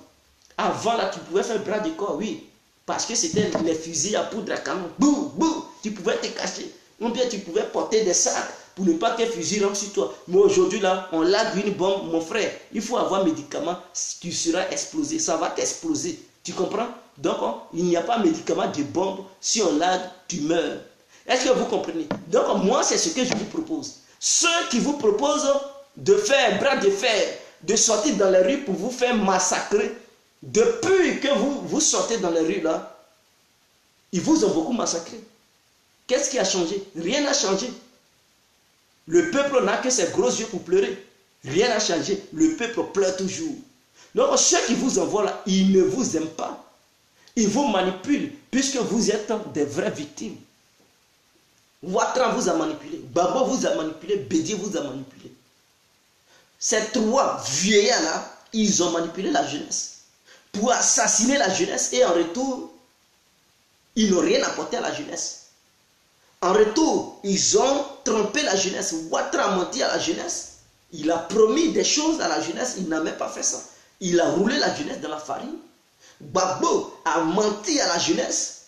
Avant, là, tu pouvais faire bras de corps, oui. Parce que c'était les fusils à poudre à canon. Bouh, bouh, tu pouvais te cacher. Ou bien tu pouvais porter des sacs pour ne pas qu'un fusil rentre sur toi. Mais aujourd'hui, là, on largue une bombe, mon frère. Il faut avoir un médicament, tu seras explosé. Ça va t'exploser. Tu comprends? Donc, il n'y a pas de médicament de bombe. Si on largue, tu meurs. Est-ce que vous comprenez? Donc, moi, c'est ce que je vous propose. Ceux qui vous proposent de faire bras de fer de sortir dans les rues pour vous faire massacrer. Depuis que vous sortez dans les rues là, ils vous ont beaucoup massacré. Qu'est-ce qui a changé? Rien n'a changé. Le peuple n'a que ses gros yeux pour pleurer. Rien n'a changé. Le peuple pleure toujours. Donc ceux qui vous envoient là, ils ne vous aiment pas. Ils vous manipulent puisque vous êtes des vraies victimes. Ouattara vous a manipulé. Babo vous a manipulé. Bédié vous a manipulé. Ces trois vieillards là, ils ont manipulé la jeunesse pour assassiner la jeunesse et en retour, ils n'ont rien apporté à la jeunesse. En retour, ils ont trompé la jeunesse. Ouattara a menti à la jeunesse. Il a promis des choses à la jeunesse. Il n'a même pas fait ça. Il a roulé la jeunesse dans la farine. Babo a menti à la jeunesse.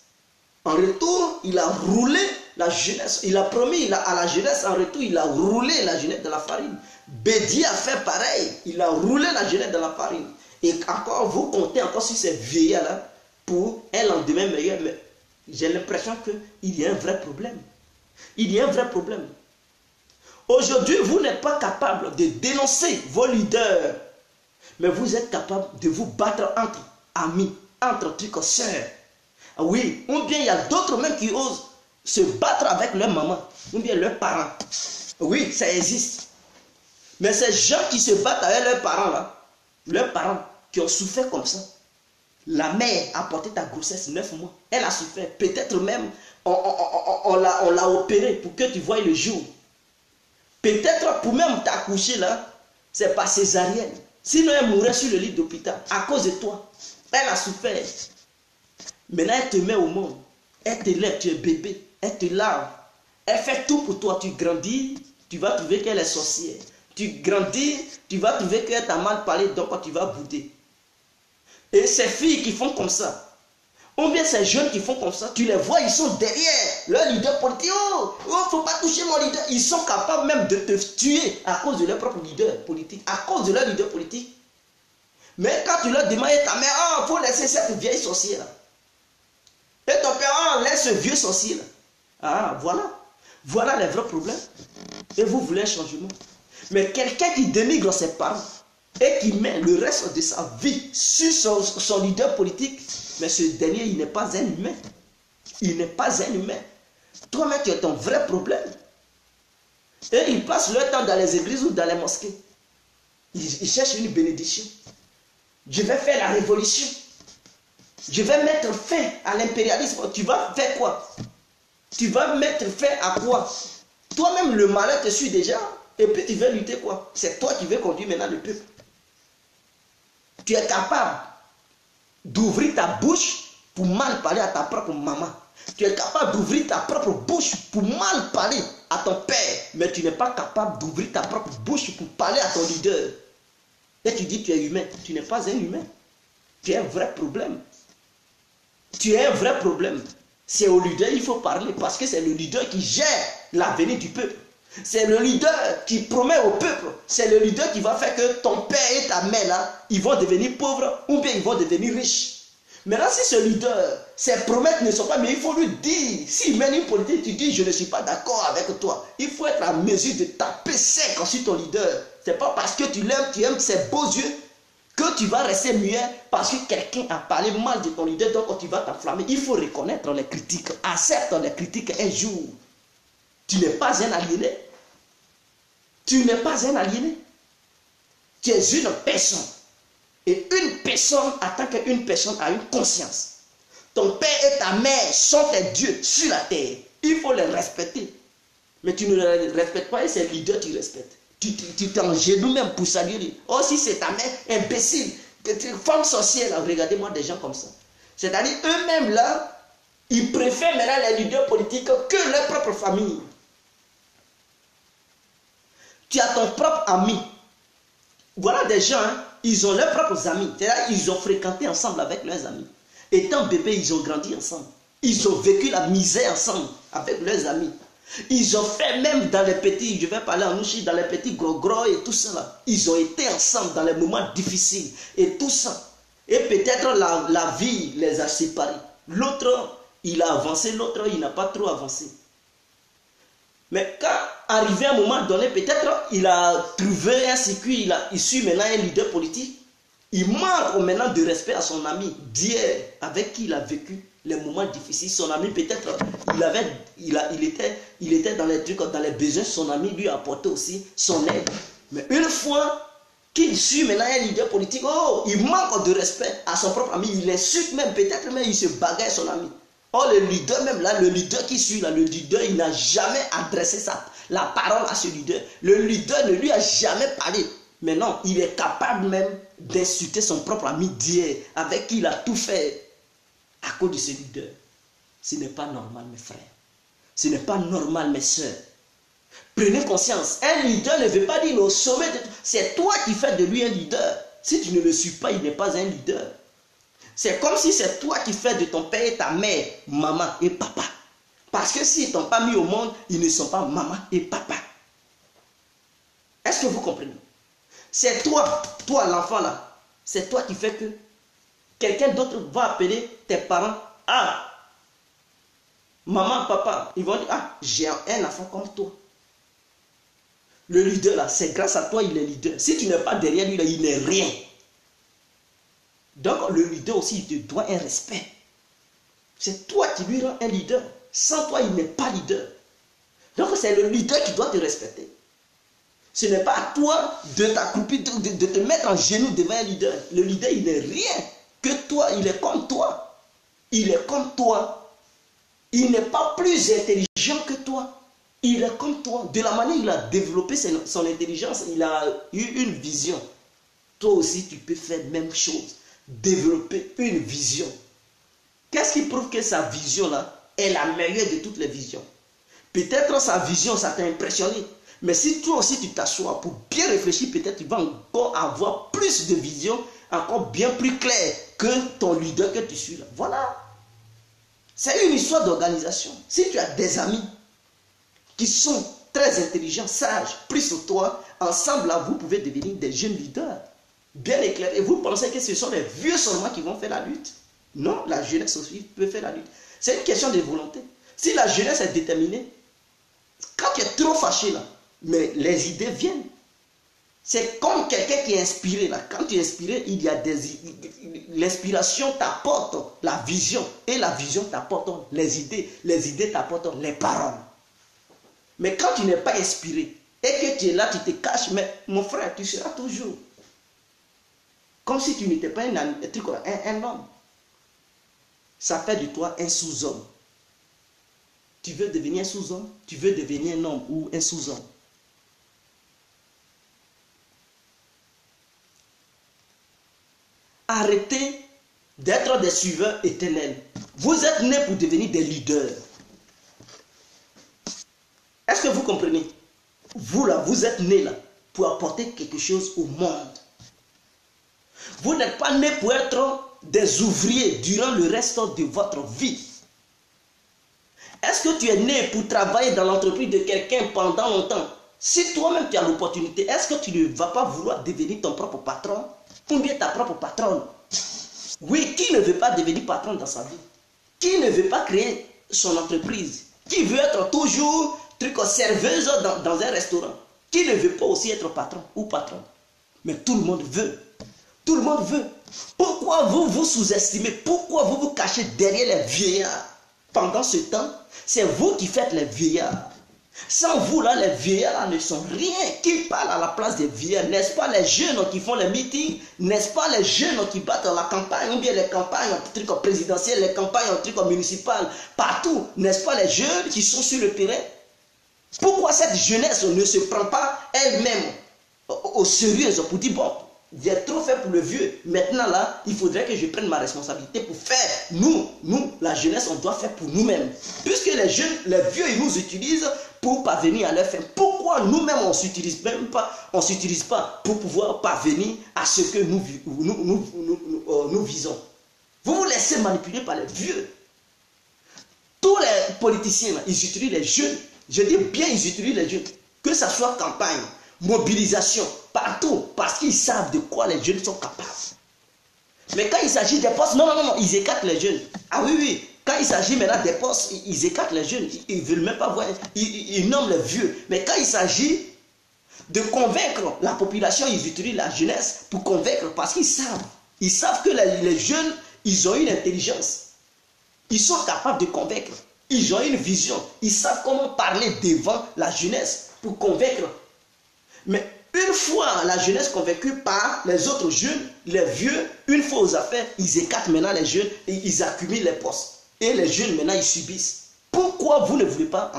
En retour, il a roulé la jeunesse. Il a promis à la jeunesse. En retour, il a roulé la jeunesse dans la farine. Bédié a fait pareil. Il a roulé la jeunesse dans la farine. Et encore, vous comptez encore sur ces vieillards-là pour un lendemain meilleur. Mais j'ai l'impression qu'il y a un vrai problème. Il y a un vrai problème. Aujourd'hui, vous n'êtes pas capable de dénoncer vos leaders. Mais vous êtes capable de vous battre entre amis, entre trucs sœurs. Oui, ou bien il y a d'autres même qui osent se battre avec leur maman, ou bien leurs parents. Oui, ça existe. Mais ces gens qui se battent avec leurs parents là, leurs parents qui ont souffert comme ça, la mère a porté ta grossesse 9 mois, elle a souffert, peut-être même on l'a opéré pour que tu voies le jour. Peut-être pour même t'accoucher là, c'est pas césarienne. Sinon elle mourrait sur le lit d'hôpital à cause de toi. Elle a souffert. Maintenant elle te met au monde. Elle te lève, tu es bébé. Elle te lave. Elle fait tout pour toi. Tu grandis, tu vas trouver qu'elle est sorcière. Tu grandis, tu vas trouver qu'elle t'a mal parlé, donc tu vas bouder. Et ces filles qui font comme ça, ou bien ces jeunes qui font comme ça, tu les vois, ils sont derrière leur leader politique. Oh, faut pas toucher mon leader. Ils sont capables même de te tuer à cause de leur propre leader politique. À cause de leur leader politique. Mais quand tu leur demandes, ta mère, oh, faut laisser cette vieille sorcière. Et ton père, oh, laisse ce vieux sorcier là. Ah, voilà. Voilà les vrais problèmes. Et vous voulez un changement. Mais quelqu'un qui dénigre ses parents et qui met le reste de sa vie sur son leader politique, mais ce dernier, il n'est pas un humain. Il n'est pas un humain. Toi-même, tu as ton vrai problème. Et ils passent leur temps dans les églises ou dans les mosquées. Ils cherchent une bénédiction. Je vais faire la révolution. Je vais mettre fin à l'impérialisme. Tu vas faire quoi? Tu vas mettre fin à quoi? Toi-même, le malheur te suit déjà. Et puis tu veux lutter quoi? C'est toi qui veux conduire maintenant le peuple. Tu es capable d'ouvrir ta bouche pour mal parler à ta propre maman. Tu es capable d'ouvrir ta propre bouche pour mal parler à ton père. Mais tu n'es pas capable d'ouvrir ta propre bouche pour parler à ton leader. Et tu dis tu es humain. Tu n'es pas un humain. Tu as un vrai problème. Tu as un vrai problème. C'est au leader il faut parler parce que c'est le leader qui gère l'avenir du peuple. C'est le leader qui promet au peuple. C'est le leader qui va faire que ton père et ta mère là, ils vont devenir pauvres ou bien ils vont devenir riches. Maintenant, si ce leader, ses promesses ne sont pas, mais il faut lui dire, s'il mène une politique, tu dis je ne suis pas d'accord avec toi. Il faut être en mesure de taper sec sur ton leader. C'est pas parce que tu l'aimes, tu aimes ses beaux yeux, que tu vas rester muet parce que quelqu'un a parlé mal de ton leader, donc tu vas t'enflammer. Il faut reconnaître les critiques. Accepte les critiques un jour. Tu n'es pas un aliéné. Tu n'es pas un aliéné. Tu es une personne. Et une personne, en tant qu'une personne, a une conscience. Ton père et ta mère sont tes dieux sur la terre. Il faut les respecter. Mais tu ne les respectes pas et c'est leader que tu respectes. Tu t'engenouilles même pour saluer. Oh, si c'est ta mère, imbécile, femme sorcière, là, regardez-moi des gens comme ça. C'est-à-dire, eux-mêmes là, ils préfèrent maintenant les leaders politiques que leur propre famille. Tu as ton propre ami. Voilà des gens, hein, ils ont leurs propres amis. C'est-à-dire, ils ont fréquenté ensemble avec leurs amis. Étant bébés, ils ont grandi ensemble. Ils ont vécu la misère ensemble avec leurs amis. Ils ont fait même dans les petits, je vais parler en ouchi, dans les petits gros et tout ça là. Ils ont été ensemble dans les moments difficiles et tout ça. Et peut-être la vie les a séparés. L'autre, il a avancé, l'autre, il n'a pas trop avancé. Mais quand arrivé à un moment donné, peut-être il a trouvé un circuit, il suit maintenant un leader politique. Il manque maintenant de respect à son ami d'hier, avec qui il a vécu les moments difficiles. Son ami, peut-être, il était dans les trucs, dans les besoins. Son ami lui a apporté aussi son aide. Mais une fois qu'il suit maintenant un leader politique, oh, il manque de respect à son propre ami. Il insulte même, peut-être même, il se bagarre son ami. Oh, le leader même là, le leader qui suit là, le leader, il n'a jamais adressé la parole à ce leader. Le leader ne lui a jamais parlé. Mais non, il est capable même d'insulter son propre ami d'hier, avec qui il a tout fait à cause de ce leader. Ce n'est pas normal, mes frères. Ce n'est pas normal, mes soeurs. Prenez conscience. Un leader ne veut pas dire au sommet de... C'est toi qui fais de lui un leader. Si tu ne le suis pas, il n'est pas un leader. C'est comme si c'est toi qui fais de ton père et ta mère, maman et papa. Parce que s'ils ne t'ont pas mis au monde, ils ne sont pas maman et papa. Est-ce que vous comprenez? C'est toi l'enfant là, c'est toi qui fais que quelqu'un d'autre va appeler tes parents. Ah, maman, papa, ils vont dire, ah, j'ai un enfant comme toi. Le leader là, c'est grâce à toi il est leader. Si tu n'es pas derrière lui là, il n'est rien. Donc le leader aussi, il te doit un respect. C'est toi qui lui rends un leader. Sans toi, il n'est pas leader. Donc c'est le leader qui doit te respecter. Ce n'est pas à toi de t'accroupir, de te mettre en genoux devant un leader. Le leader, il n'est rien que toi. Il est comme toi. Il est comme toi. Il n'est pas plus intelligent que toi. Il est comme toi. De la manière il a développé son intelligence, il a eu une vision. Toi aussi, tu peux faire la même chose. Développer une vision. Qu'est-ce qui prouve que sa vision-là est la meilleure de toutes les visions? Peut-être sa vision, ça t'a impressionné. Mais si toi aussi tu t'assois pour bien réfléchir, peut-être tu vas encore avoir plus de vision, encore bien plus claire que ton leader que tu suis là. Voilà. C'est une histoire d'organisation. Si tu as des amis qui sont très intelligents, sages, plus sur toi, ensemble là, vous pouvez devenir des jeunes leaders, bien éclairés. Et vous pensez que ce sont les vieux seulement qui vont faire la lutte? Non, la jeunesse aussi peut faire la lutte. C'est une question de volonté. Si la jeunesse est déterminée, quand tu es trop fâché là, mais les idées viennent. C'est comme quelqu'un qui est inspiré là. Quand tu es inspiré, il y a l'inspiration t'apporte la vision. Et la vision t'apporte les idées. Les idées t'apportent les paroles. Mais quand tu n'es pas inspiré et que tu es là, tu te caches, mais mon frère, tu seras toujours comme si tu n'étais pas un homme. Ça fait de toi un sous-homme. Tu veux devenir un sous-homme? Tu veux devenir un homme ou un sous-homme? Arrêtez d'être des suiveurs éternels. Vous êtes nés pour devenir des leaders. Est-ce que vous comprenez? Vous là, vous êtes nés là pour apporter quelque chose au monde. Vous n'êtes pas nés pour être des ouvriers durant le reste de votre vie. Est-ce que tu es né pour travailler dans l'entreprise de quelqu'un pendant longtemps? Si toi-même tu as l'opportunité, est-ce que tu ne vas pas vouloir devenir ton propre patron? Ou bien ta propre patronne? Oui, qui ne veut pas devenir patron dans sa vie? Qui ne veut pas créer son entreprise? Qui veut être toujours serveuse dans un restaurant? Qui ne veut pas aussi être patron ou patronne? Mais tout le monde veut. Tout le monde veut. Pourquoi vous vous sous-estimez? Pourquoi vous vous cachez derrière les vieillards? Pendant ce temps, c'est vous qui faites les vieillards. Sans vous, là, les vieillards là, ne sont rien. Qui parle à la place des vieillards? N'est-ce pas les jeunes qui font les meetings? N'est-ce pas les jeunes qui battent la campagne? Ou bien les campagnes en truc présidentiel, les campagnes en truc municipal? Partout. N'est-ce pas les jeunes qui sont sur le terrain? Pourquoi cette jeunesse ne se prend pas elle-même au sérieux pour dire, bon, j'ai trop fait pour le vieux. Maintenant là, il faudrait que je prenne ma responsabilité pour faire. Nous, la jeunesse, on doit faire pour nous-mêmes. Puisque les jeunes, les vieux, ils nous utilisent pour parvenir à leur fin. Pourquoi nous-mêmes, on ne s'utilise même pas, on s'utilise pas pour pouvoir parvenir à ce que nous visons? Vous vous laissez manipuler par les vieux. Tous les politiciens, là, ils utilisent les jeunes. Je dis bien, ils utilisent les jeunes. Que ce soit campagne, mobilisation, partout, parce qu'ils savent de quoi les jeunes sont capables. Mais quand il s'agit des postes, non, ils écartent les jeunes. Ah oui, Quand il s'agit maintenant des postes, ils écartent les jeunes. Ils ne veulent même pas voir. Ils nomment les vieux. Mais quand il s'agit de convaincre la population, ils utilisent la jeunesse pour convaincre parce qu'ils savent. Ils savent que les jeunes, ils ont une intelligence. Ils sont capables de convaincre. Ils ont une vision. Ils savent comment parler devant la jeunesse pour convaincre. Mais une fois la jeunesse convaincue par les autres jeunes, les vieux, une fois aux affaires, ils écartent maintenant les jeunes et ils accumulent les postes. Et les jeunes maintenant, ils subissent. Pourquoi vous ne voulez pas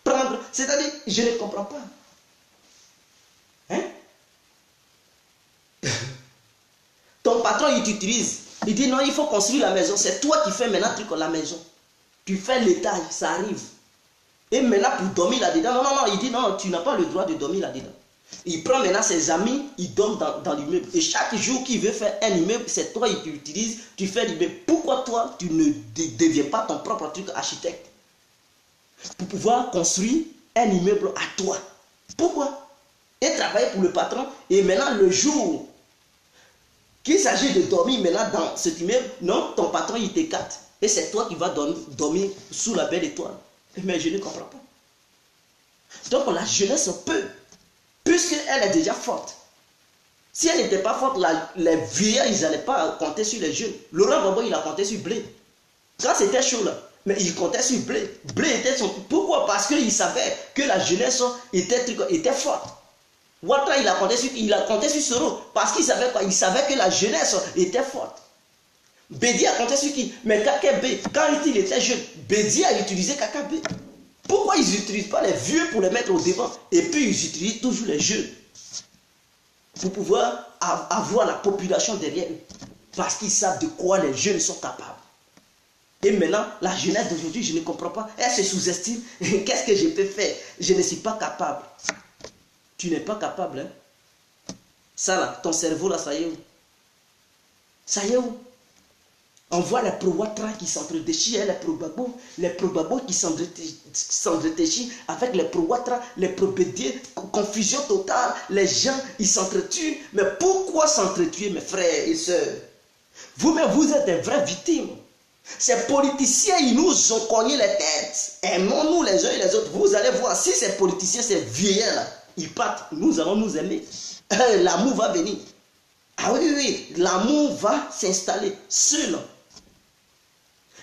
prendre? C'est-à-dire, je ne comprends pas. Hein? Ton patron, il t'utilise. Il dit non, il faut construire la maison. C'est toi qui fais maintenant truc la maison. Tu fais l'étage, ça arrive. Et maintenant, pour dormir là-dedans, non, il dit non, tu n'as pas le droit de dormir là-dedans. Il prend maintenant ses amis, il dorment dans l'immeuble. Et chaque jour qu'il veut faire un immeuble, c'est toi qui l'utilises, tu fais l'immeuble. Pourquoi toi, tu ne deviens pas ton propre truc architecte pour pouvoir construire un immeuble à toi? Pourquoi? Et travailler pour le patron. Et maintenant, le jour qu'il s'agit de dormir maintenant dans cet immeuble, non, ton patron, il t'écarte. Et c'est toi qui vas dormir sous la belle étoile. Mais je ne comprends pas. Donc la jeunesse peut, puisqu'elle est déjà forte. Si elle n'était pas forte, les vieillards, ils n'allaient pas compter sur les jeunes. Laurent Gbagbo, il a compté sur Blé. Quand c'était chaud là, mais il comptait sur Blé. Blé était son... Pourquoi? Parce qu'il savait que la jeunesse était forte. Ouattara, il a compté sur Soro. Parce qu'il savait quoi? Il savait que la jeunesse était forte. Bédi a compté sur qui? Mais Kakebe, quand il était jeune, Bédi a utilisé Kakebe. Pourquoi ils n'utilisent pas les vieux pour les mettre au devant? Et puis ils utilisent toujours les jeunes pour pouvoir avoir la population derrière eux. Parce qu'ils savent de quoi les jeunes sont capables. Et maintenant, la jeunesse d'aujourd'hui, je ne comprends pas. Elle se sous-estime. Qu'est-ce que je peux faire? Je ne suis pas capable. Tu n'es pas capable. Hein? Ça là, ton cerveau là, ça y est où? Ça y est où? On voit les pro-Ouattara qui s'entre-déchirent, les pro-Gbagbo qui s'entre-déchirent avec les pro-Ouattara, les pro-Bédier, confusion totale, les gens, ils s'entretuent. Mais pourquoi s'entretuer, mes frères et sœurs? Vous-même, vous êtes des vraies victimes. Ces politiciens, ils nous ont cogné les têtes. Aimons-nous les uns et les autres. Vous allez voir, si ces politiciens, ces vieillards-là, ils partent, nous allons nous aimer. L'amour va venir. Ah oui, l'amour va s'installer seul.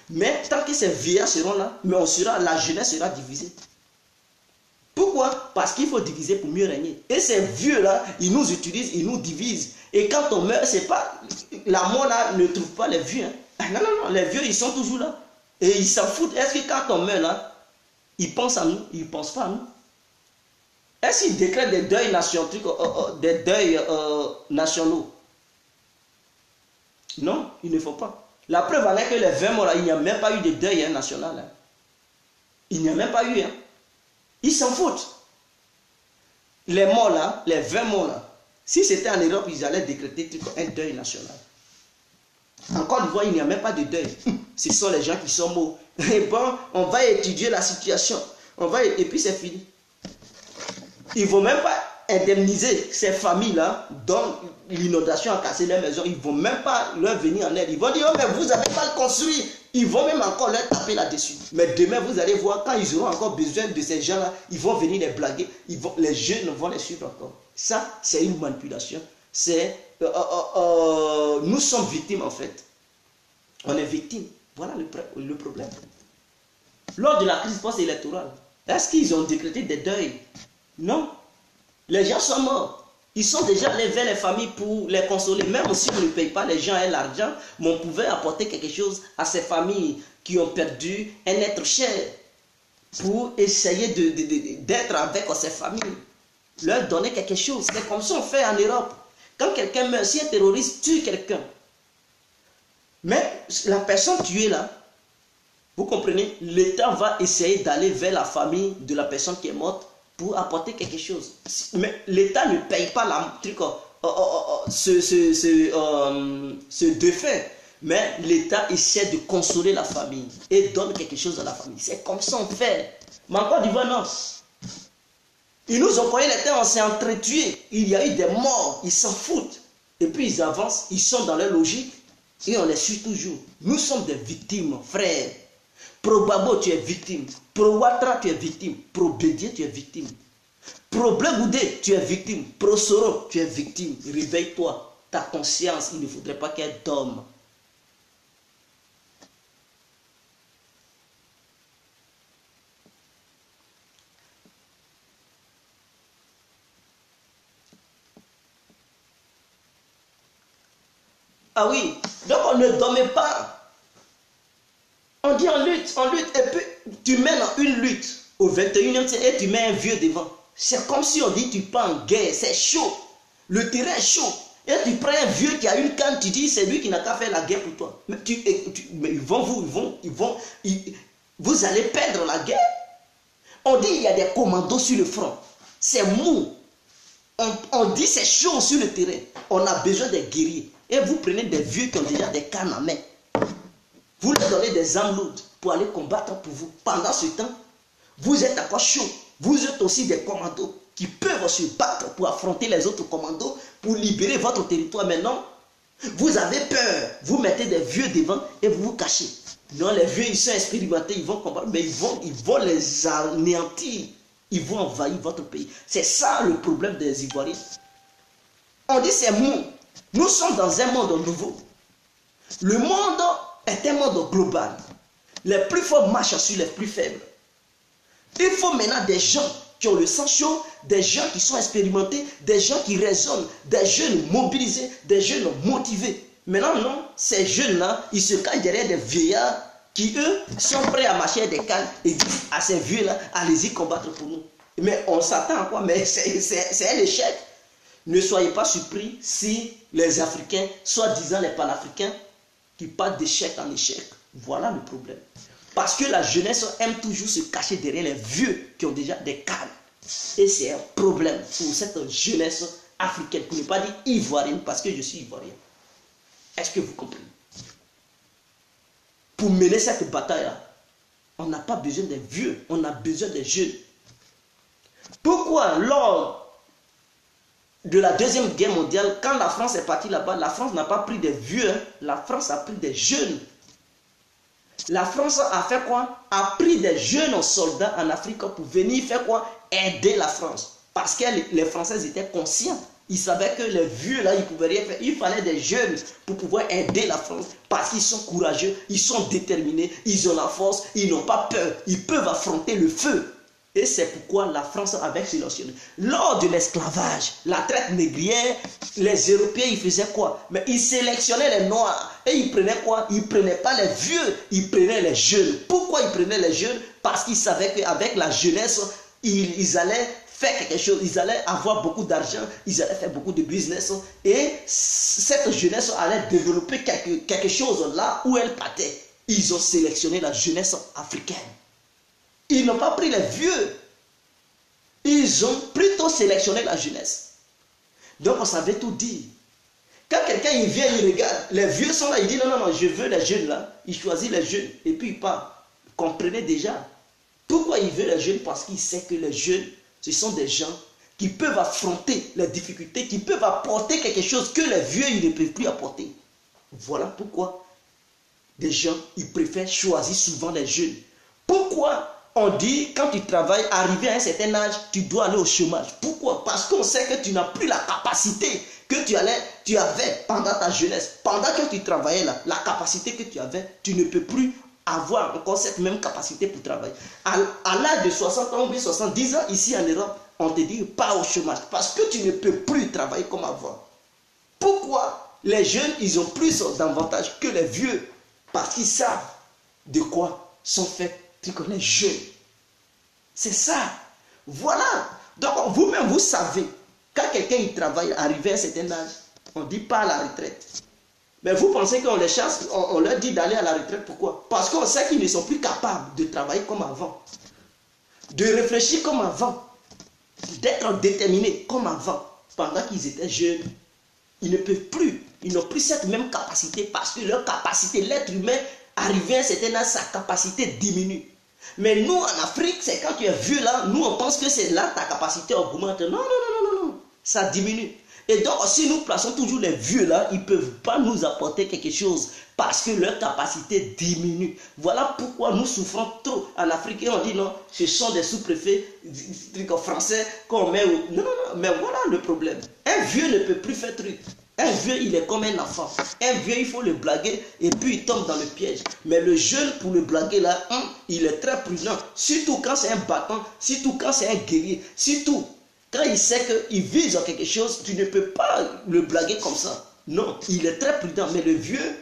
Mais tant que ces vieillards seront là, la jeunesse sera divisée. Pourquoi? Parce qu'il faut diviser pour mieux régner. Et ces vieux-là, ils nous utilisent, ils nous divisent. Et quand on meurt, c'est pas... La mort là ne trouve pas les vieux. Hein. Non, les vieux, ils sont toujours là. Et ils s'en foutent. Est-ce que quand on meurt là, ils pensent à nous? Ils ne pensent pas à nous. Est-ce qu'ils décrètent des deuils nationaux? Non, ils ne font pas. La preuve en est que les 20 morts là, il n'y a même pas eu de deuil national. Hein. Il n'y a même pas eu. Hein. Ils s'en foutent. Les morts là, les 20 morts là, si c'était en Europe, ils allaient décréter un deuil national. En Côte d'Ivoire, il n'y a même pas de deuil. Ce sont les gens qui sont morts. Et bon, on va étudier la situation. Et puis c'est fini. Ils ne vont même pas indemniser ces familles-là dont l'inondation a cassé leur maison. Ils ne vont même pas leur venir en aide. Ils vont dire, oh, mais vous n'avez pas le construit. Ils vont même encore leur taper là-dessus. Mais demain, vous allez voir, quand ils auront encore besoin de ces gens-là, ils vont venir les blaguer. Les jeunes vont les suivre encore. Ça, c'est une manipulation. Nous sommes victimes, en fait. On est victimes. Voilà le problème. Lors de la crise post-électorale, est-ce qu'ils ont décrété des deuils? Non. Les gens sont morts. Ils sont déjà allés vers les familles pour les consoler. Même si on ne paye pas les gens et l'argent, mais on pouvait apporter quelque chose à ces familles qui ont perdu un être cher pour essayer d'être avec ces familles. Leur donner quelque chose. C'est comme ça qu'on fait en Europe. Quand quelqu'un meurt, si un terroriste tue quelqu'un, mais la personne tuée là, vous comprenez, l'État va essayer d'aller vers la famille de la personne qui est morte pour apporter quelque chose. Mais l'État ne paye pas ce défunt. Mais l'État essaie de consoler la famille et donne quelque chose à la famille. C'est comme ça on fait. Mais en Côte d'Ivoire, non. Ils nous ont cogné les têtes, on s'est entretués. Il y a eu des morts, ils s'en foutent. Et puis ils avancent, ils sont dans leur logique et on les suit toujours. Nous sommes des victimes, frères. Pro Babo, tu es victime. Pro Ouattara, tu es victime. Pro Bédié, tu es victime. Pro Blé Goudé, tu es victime. Pro Soro, tu es victime. Réveille-toi. Ta conscience, il ne faudrait pas qu'elle dorme. Ah oui, donc on ne dormait pas. On dit en lutte, et puis tu mènes une lutte au 21e siècle et tu mets un vieux devant. C'est comme si on dit tu pars en guerre, c'est chaud. Le terrain est chaud. Et tu prends un vieux qui a une canne, tu dis c'est lui qui n'a qu'à faire la guerre pour toi. Mais, vous allez perdre la guerre. On dit il y a des commandos sur le front. C'est mou. On dit c'est chaud sur le terrain. On a besoin des guerriers. Et vous prenez des vieux qui ont déjà des cannes en main. Vous leur donnez des armes lourdes pour aller combattre pour vous. Pendant ce temps, vous êtes encore chaud. Vous êtes aussi des commandos qui peuvent se battre pour affronter les autres commandos, pour libérer votre territoire. Maintenant, vous avez peur. Vous mettez des vieux devant et vous vous cachez. Non, les vieux, ils sont expérimentés, ils vont combattre, mais ils vont les anéantir. Ils vont envahir votre pays. C'est ça le problème des Ivoiriens. On dit c'est mou. Nous sommes dans un monde nouveau. Le monde est un monde global. Les plus forts marchent sur les plus faibles. Il faut maintenant des gens qui ont le sang chaud, des gens qui sont expérimentés, des gens qui raisonnent, des jeunes mobilisés, des jeunes motivés. Maintenant, non, ces jeunes-là, ils se cachent derrière des vieillards qui, eux, sont prêts à marcher des cannes et disent à ces vieux-là, allez-y combattre pour nous. Mais on s'attend à quoi? Mais c'est un échec. Ne soyez pas surpris si les Africains, soi-disant les panafricains, qui partent d'échec en échec. Voilà le problème. Parce que la jeunesse aime toujours se cacher derrière les vieux qui ont déjà des cannes. Et c'est un problème pour cette jeunesse africaine, pour ne pas dire ivoirienne, parce que je suis ivoirien. Est-ce que vous comprenez? Pour mener cette bataille-là, on n'a pas besoin des vieux, on a besoin des jeunes. Pourquoi lors de la Deuxième Guerre mondiale, quand la France est partie là-bas, la France n'a pas pris des vieux, hein, la France a pris des jeunes. La France a fait quoi? A pris des jeunes soldats en Afrique pour venir faire quoi? Aider la France. Parce que les Français étaient conscients. Ils savaient que les vieux là, ils ne pouvaient rien faire. Il fallait des jeunes pour pouvoir aider la France. Parce qu'ils sont courageux, ils sont déterminés, ils ont la force, ils n'ont pas peur. Ils peuvent affronter le feu. Et c'est pourquoi la France avait sélectionné. Lors de l'esclavage, la traite négrière, les Européens, ils faisaient quoi? Mais ils sélectionnaient les Noirs. Et ils prenaient quoi? Ils ne prenaient pas les vieux, ils prenaient les jeunes. Pourquoi ils prenaient les jeunes? Parce qu'ils savaient qu'avec la jeunesse, ils allaient faire quelque chose. Ils allaient avoir beaucoup d'argent, ils allaient faire beaucoup de business. Et cette jeunesse allait développer quelque chose là où elle partait. Ils ont sélectionné la jeunesse africaine. Ils n'ont pas pris les vieux. Ils ont plutôt sélectionné la jeunesse. Donc on savait tout dire. Quand quelqu'un il vient, il regarde, les vieux sont là, il dit non, je veux les jeunes là. Il choisit les jeunes et puis il part. Comprenez déjà. Pourquoi il veut les jeunes? Parce qu'il sait que les jeunes, ce sont des gens qui peuvent affronter les difficultés, qui peuvent apporter quelque chose que les vieux ils ne peuvent plus apporter. Voilà pourquoi des gens, ils préfèrent choisir souvent les jeunes. Pourquoi on dit, quand tu travailles, arrivé à un certain âge, tu dois aller au chômage. Pourquoi? Parce qu'on sait que tu n'as plus la capacité que tu avais pendant ta jeunesse. Pendant que tu travaillais là, la capacité que tu avais, tu ne peux plus avoir encore cette même capacité pour travailler. À l'âge de 60 ans ou bien 70 ans, ici en Europe, on te dit pas au chômage. Parce que tu ne peux plus travailler comme avant. Pourquoi? Les jeunes, ils ont plus d'avantages que les vieux. Parce qu'ils savent de quoi sont faits les jeunes. C'est ça. Voilà. Donc vous-même, vous savez, quand quelqu'un il travaille, arrivé à un certain âge, on dit pas à la retraite. Mais vous pensez qu'on les chasse, on leur dit d'aller à la retraite. Pourquoi? Parce qu'on sait qu'ils ne sont plus capables de travailler comme avant, de réfléchir comme avant, d'être déterminés comme avant. Pendant qu'ils étaient jeunes, ils ne peuvent plus, ils n'ont plus cette même capacité parce que leur capacité, l'être humain, arrivé à un certain âge, sa capacité diminue. Mais nous, en Afrique, c'est quand tu es vieux là, nous, on pense que c'est là ta capacité augmente. Non, non, non, non, non. Ça diminue. Et donc, si nous plaçons toujours les vieux là, ils ne peuvent pas nous apporter quelque chose parce que leur capacité diminue. Voilà pourquoi nous souffrons trop en Afrique. Et on dit non, ce sont des sous-préfets français qu'on met au... Non, non, non, mais voilà le problème. Un vieux ne peut plus faire truc. Un vieux, il est comme un enfant. Un vieux, il faut le blaguer et puis il tombe dans le piège. Mais le jeune, pour le blaguer là, il est très prudent. Surtout quand c'est un battant, surtout quand c'est un guerrier, surtout quand il sait qu'il vise quelque chose, tu ne peux pas le blaguer comme ça. Non, il est très prudent. Mais le vieux,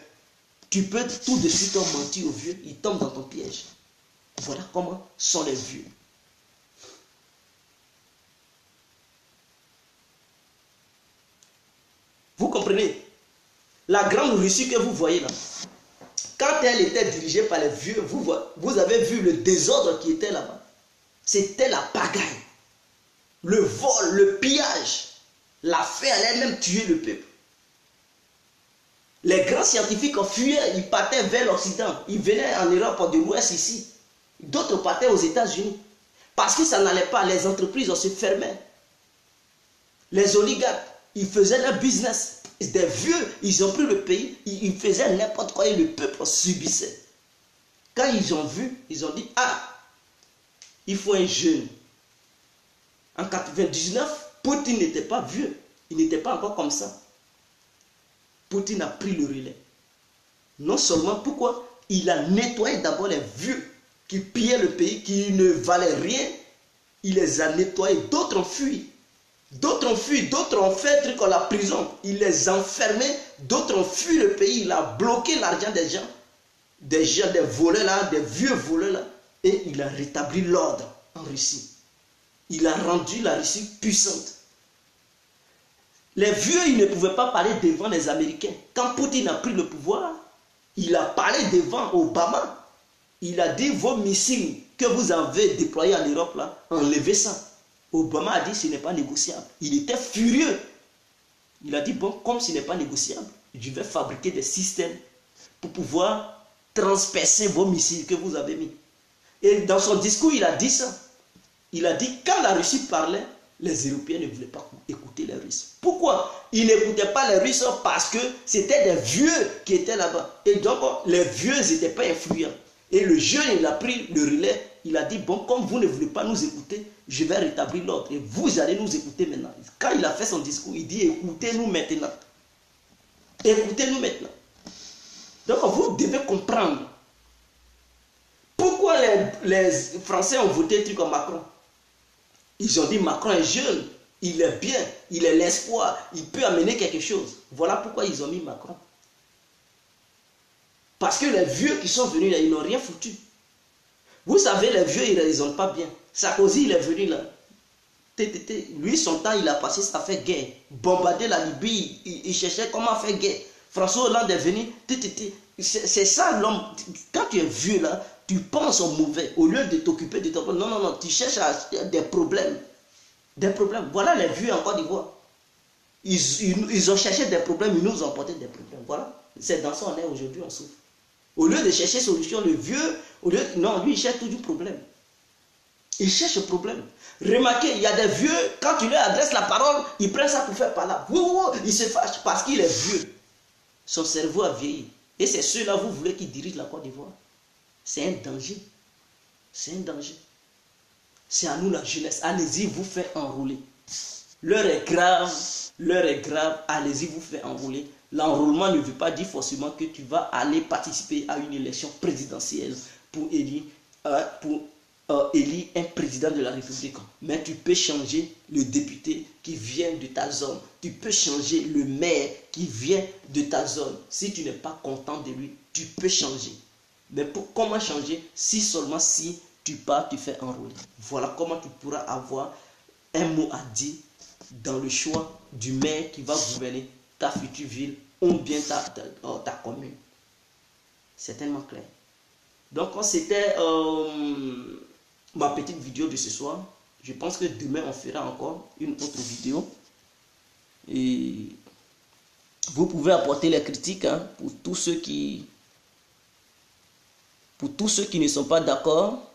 tu peux tout de suite mentir au vieux, il tombe dans ton piège. Voilà comment sont les vieux. Vous comprenez? La grande Russie que vous voyez là, quand elle était dirigée par les vieux, vous avez vu le désordre qui était là-bas. C'était la pagaille. Le vol, le pillage. La faim allait même tuer le peuple. Les grands scientifiques fuyaient, ils partaient vers l'Occident. Ils venaient en Europe de l'Ouest ici. D'autres partaient aux États-Unis. Parce que ça n'allait pas, les entreprises se fermaient. Les oligarques, ils faisaient leur business. Des vieux, ils ont pris le pays, ils faisaient n'importe quoi et le peuple subissait. Quand ils ont vu, ils ont dit, ah, il faut un jeune. En 99, Poutine n'était pas vieux. Il n'était pas encore comme ça. Poutine a pris le relais. Non seulement, pourquoi? Il a nettoyé d'abord les vieux qui pillaient le pays, qui ne valaient rien. Il les a nettoyés. D'autres ont fui. D'autres ont fui. D'autres ont fait truc à la prison. Il les enfermait. D'autres ont fui le pays. Il a bloqué l'argent des gens. Des voleurs là, des vieux voleurs là. Et il a rétabli l'ordre en Russie. Il a rendu la Russie puissante. Les vieux, ils ne pouvaient pas parler devant les Américains. Quand Poutine a pris le pouvoir, il a parlé devant Obama. Il a dit, vos missiles que vous avez déployés en Europe, là, enlevez ça. Obama a dit, ce n'est pas négociable. Il était furieux. Il a dit, bon, comme ce n'est pas négociable, je vais fabriquer des systèmes pour pouvoir transpercer vos missiles que vous avez mis. Et dans son discours, il a dit ça. Il a dit, quand la Russie parlait, les Européens ne voulaient pas écouter les Russes. Pourquoi? Ils n'écoutaient pas les Russes parce que c'était des vieux qui étaient là-bas. Et donc, les vieux n'étaient pas influents. Et le jeune, il a pris le relais. Il a dit, bon, comme vous ne voulez pas nous écouter, je vais rétablir l'ordre. Et vous allez nous écouter maintenant. Quand il a fait son discours, il dit, écoutez-nous maintenant. Écoutez-nous maintenant. Donc, vous devez comprendre. Pourquoi les Français ont voté truc comme Macron? Ils ont dit Macron est jeune, il est bien, il est l'espoir, il peut amener quelque chose. Voilà pourquoi ils ont mis Macron. Parce que les vieux qui sont venus là, ils n'ont rien foutu. Vous savez, les vieux, ils ne raisonnent pas bien. Sarkozy, il est venu là. Lui, son temps, il a passé, ça fait guerre. Bombarder la Libye, il cherchait comment faire guerre. François Hollande est venu. C'est ça l'homme. Quand tu es vieux là, tu penses au mauvais. Au lieu de t'occuper de ton problème. Non, non, non, tu cherches des problèmes. Des problèmes. Voilà les vieux en Côte d'Ivoire. Ils ont cherché des problèmes, ils nous ont apporté des problèmes. Voilà. C'est dans ça qu'on est aujourd'hui, on souffre. Au lieu de chercher solution, le vieux, non, lui, il cherche toujours problème. Il cherche problème. Remarquez, il y a des vieux, quand tu leur adresses la parole, ils prennent ça pour faire par là. Il se fâche parce qu'il est vieux. Son cerveau a vieilli. Et c'est ceux-là, vous voulez qu'ils dirigent la Côte d'Ivoire. C'est un danger. C'est un danger. C'est à nous la jeunesse. Allez-y, vous faites enrouler. L'heure est grave. L'heure est grave. Allez-y, vous faites enrouler. L'enrôlement ne veut pas dire forcément que tu vas aller participer à une élection présidentielle pour élire un président de la République. Mais tu peux changer le député qui vient de ta zone. Tu peux changer le maire qui vient de ta zone. Si tu n'es pas content de lui, tu peux changer. Mais comment changer? Si seulement si tu pars, tu fais enrôler. Voilà comment tu pourras avoir un mot à dire dans le choix du maire qui va gouverner ta future ville ou bien ta commune. C'est tellement clair. Donc, c'était ma petite vidéo de ce soir. Je pense que demain, on fera encore une autre vidéo. Et vous pouvez apporter les critiques pour tous ceux qui ne sont pas d'accord.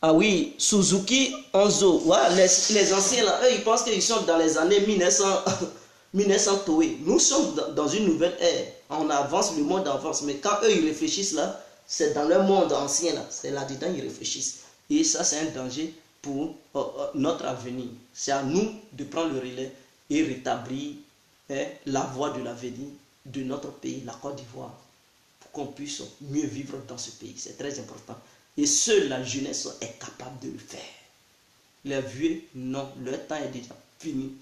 Ah oui, Suzuki Onzo. Ouais, les anciens là, eux, ils pensent qu'ils sont dans les années 1900, 1900 Toé. Nous sommes dans une nouvelle ère. On avance, le monde avance. Mais quand eux, ils réfléchissent là, c'est dans leur monde ancien là. C'est là-dedans qu'ils réfléchissent. Et ça, c'est un danger pour notre avenir. C'est à nous de prendre le relais et rétablir la voie de l'avenir de notre pays, la Côte d'Ivoire, pour qu'on puisse mieux vivre dans ce pays. C'est très important. Et seule la jeunesse est capable de le faire. Les vieux, non, leur temps est déjà fini.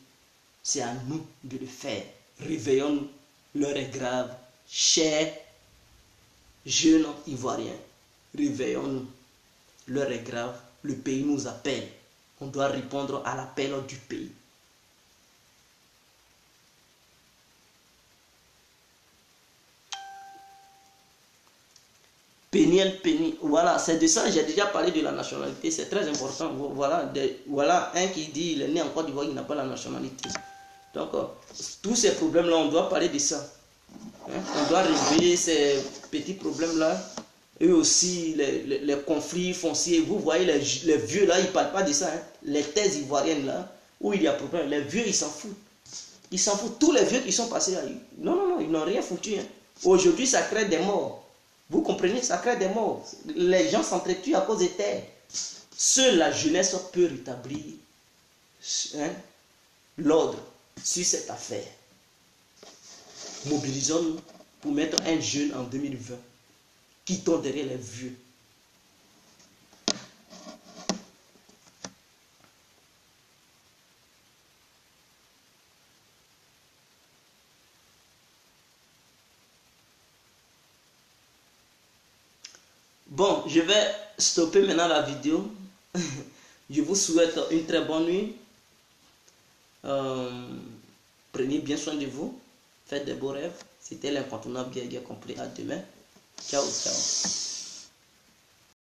C'est à nous de le faire. Réveillons-nous. L'heure est grave. Chers jeunes Ivoiriens, réveillons-nous. L'heure est grave. Le pays nous appelle. On doit répondre à l'appel du pays. Péniel, voilà, c'est de ça, j'ai déjà parlé de la nationalité, c'est très important. Voilà un qui dit il est né en Côte d'Ivoire, il n'a pas la nationalité. Donc, tous ces problèmes-là, on doit parler de ça. On doit régler ces petits problèmes-là. Et aussi les conflits fonciers. Vous voyez, les vieux là, ils ne parlent pas de ça. Les thèses ivoiriennes là, où il y a problème, les vieux, ils s'en foutent. Ils s'en foutent. Tous les vieux qui sont passés là, non, ils n'ont rien foutu. Aujourd'hui, ça crée des morts. Vous comprenez, ça crée des morts. Les gens s'entretuent à cause des terres. Seule la jeunesse peut rétablir l'ordre sur cette affaire. Mobilisons-nous pour mettre un jeune en 2020. Quittons derrière les vieux. Bon, je vais stopper maintenant la vidéo. Je vous souhaite une très bonne nuit. Prenez bien soin de vous. Faites des beaux rêves. C'était l'incontournable Guerre complet. À demain. Ciao, ciao.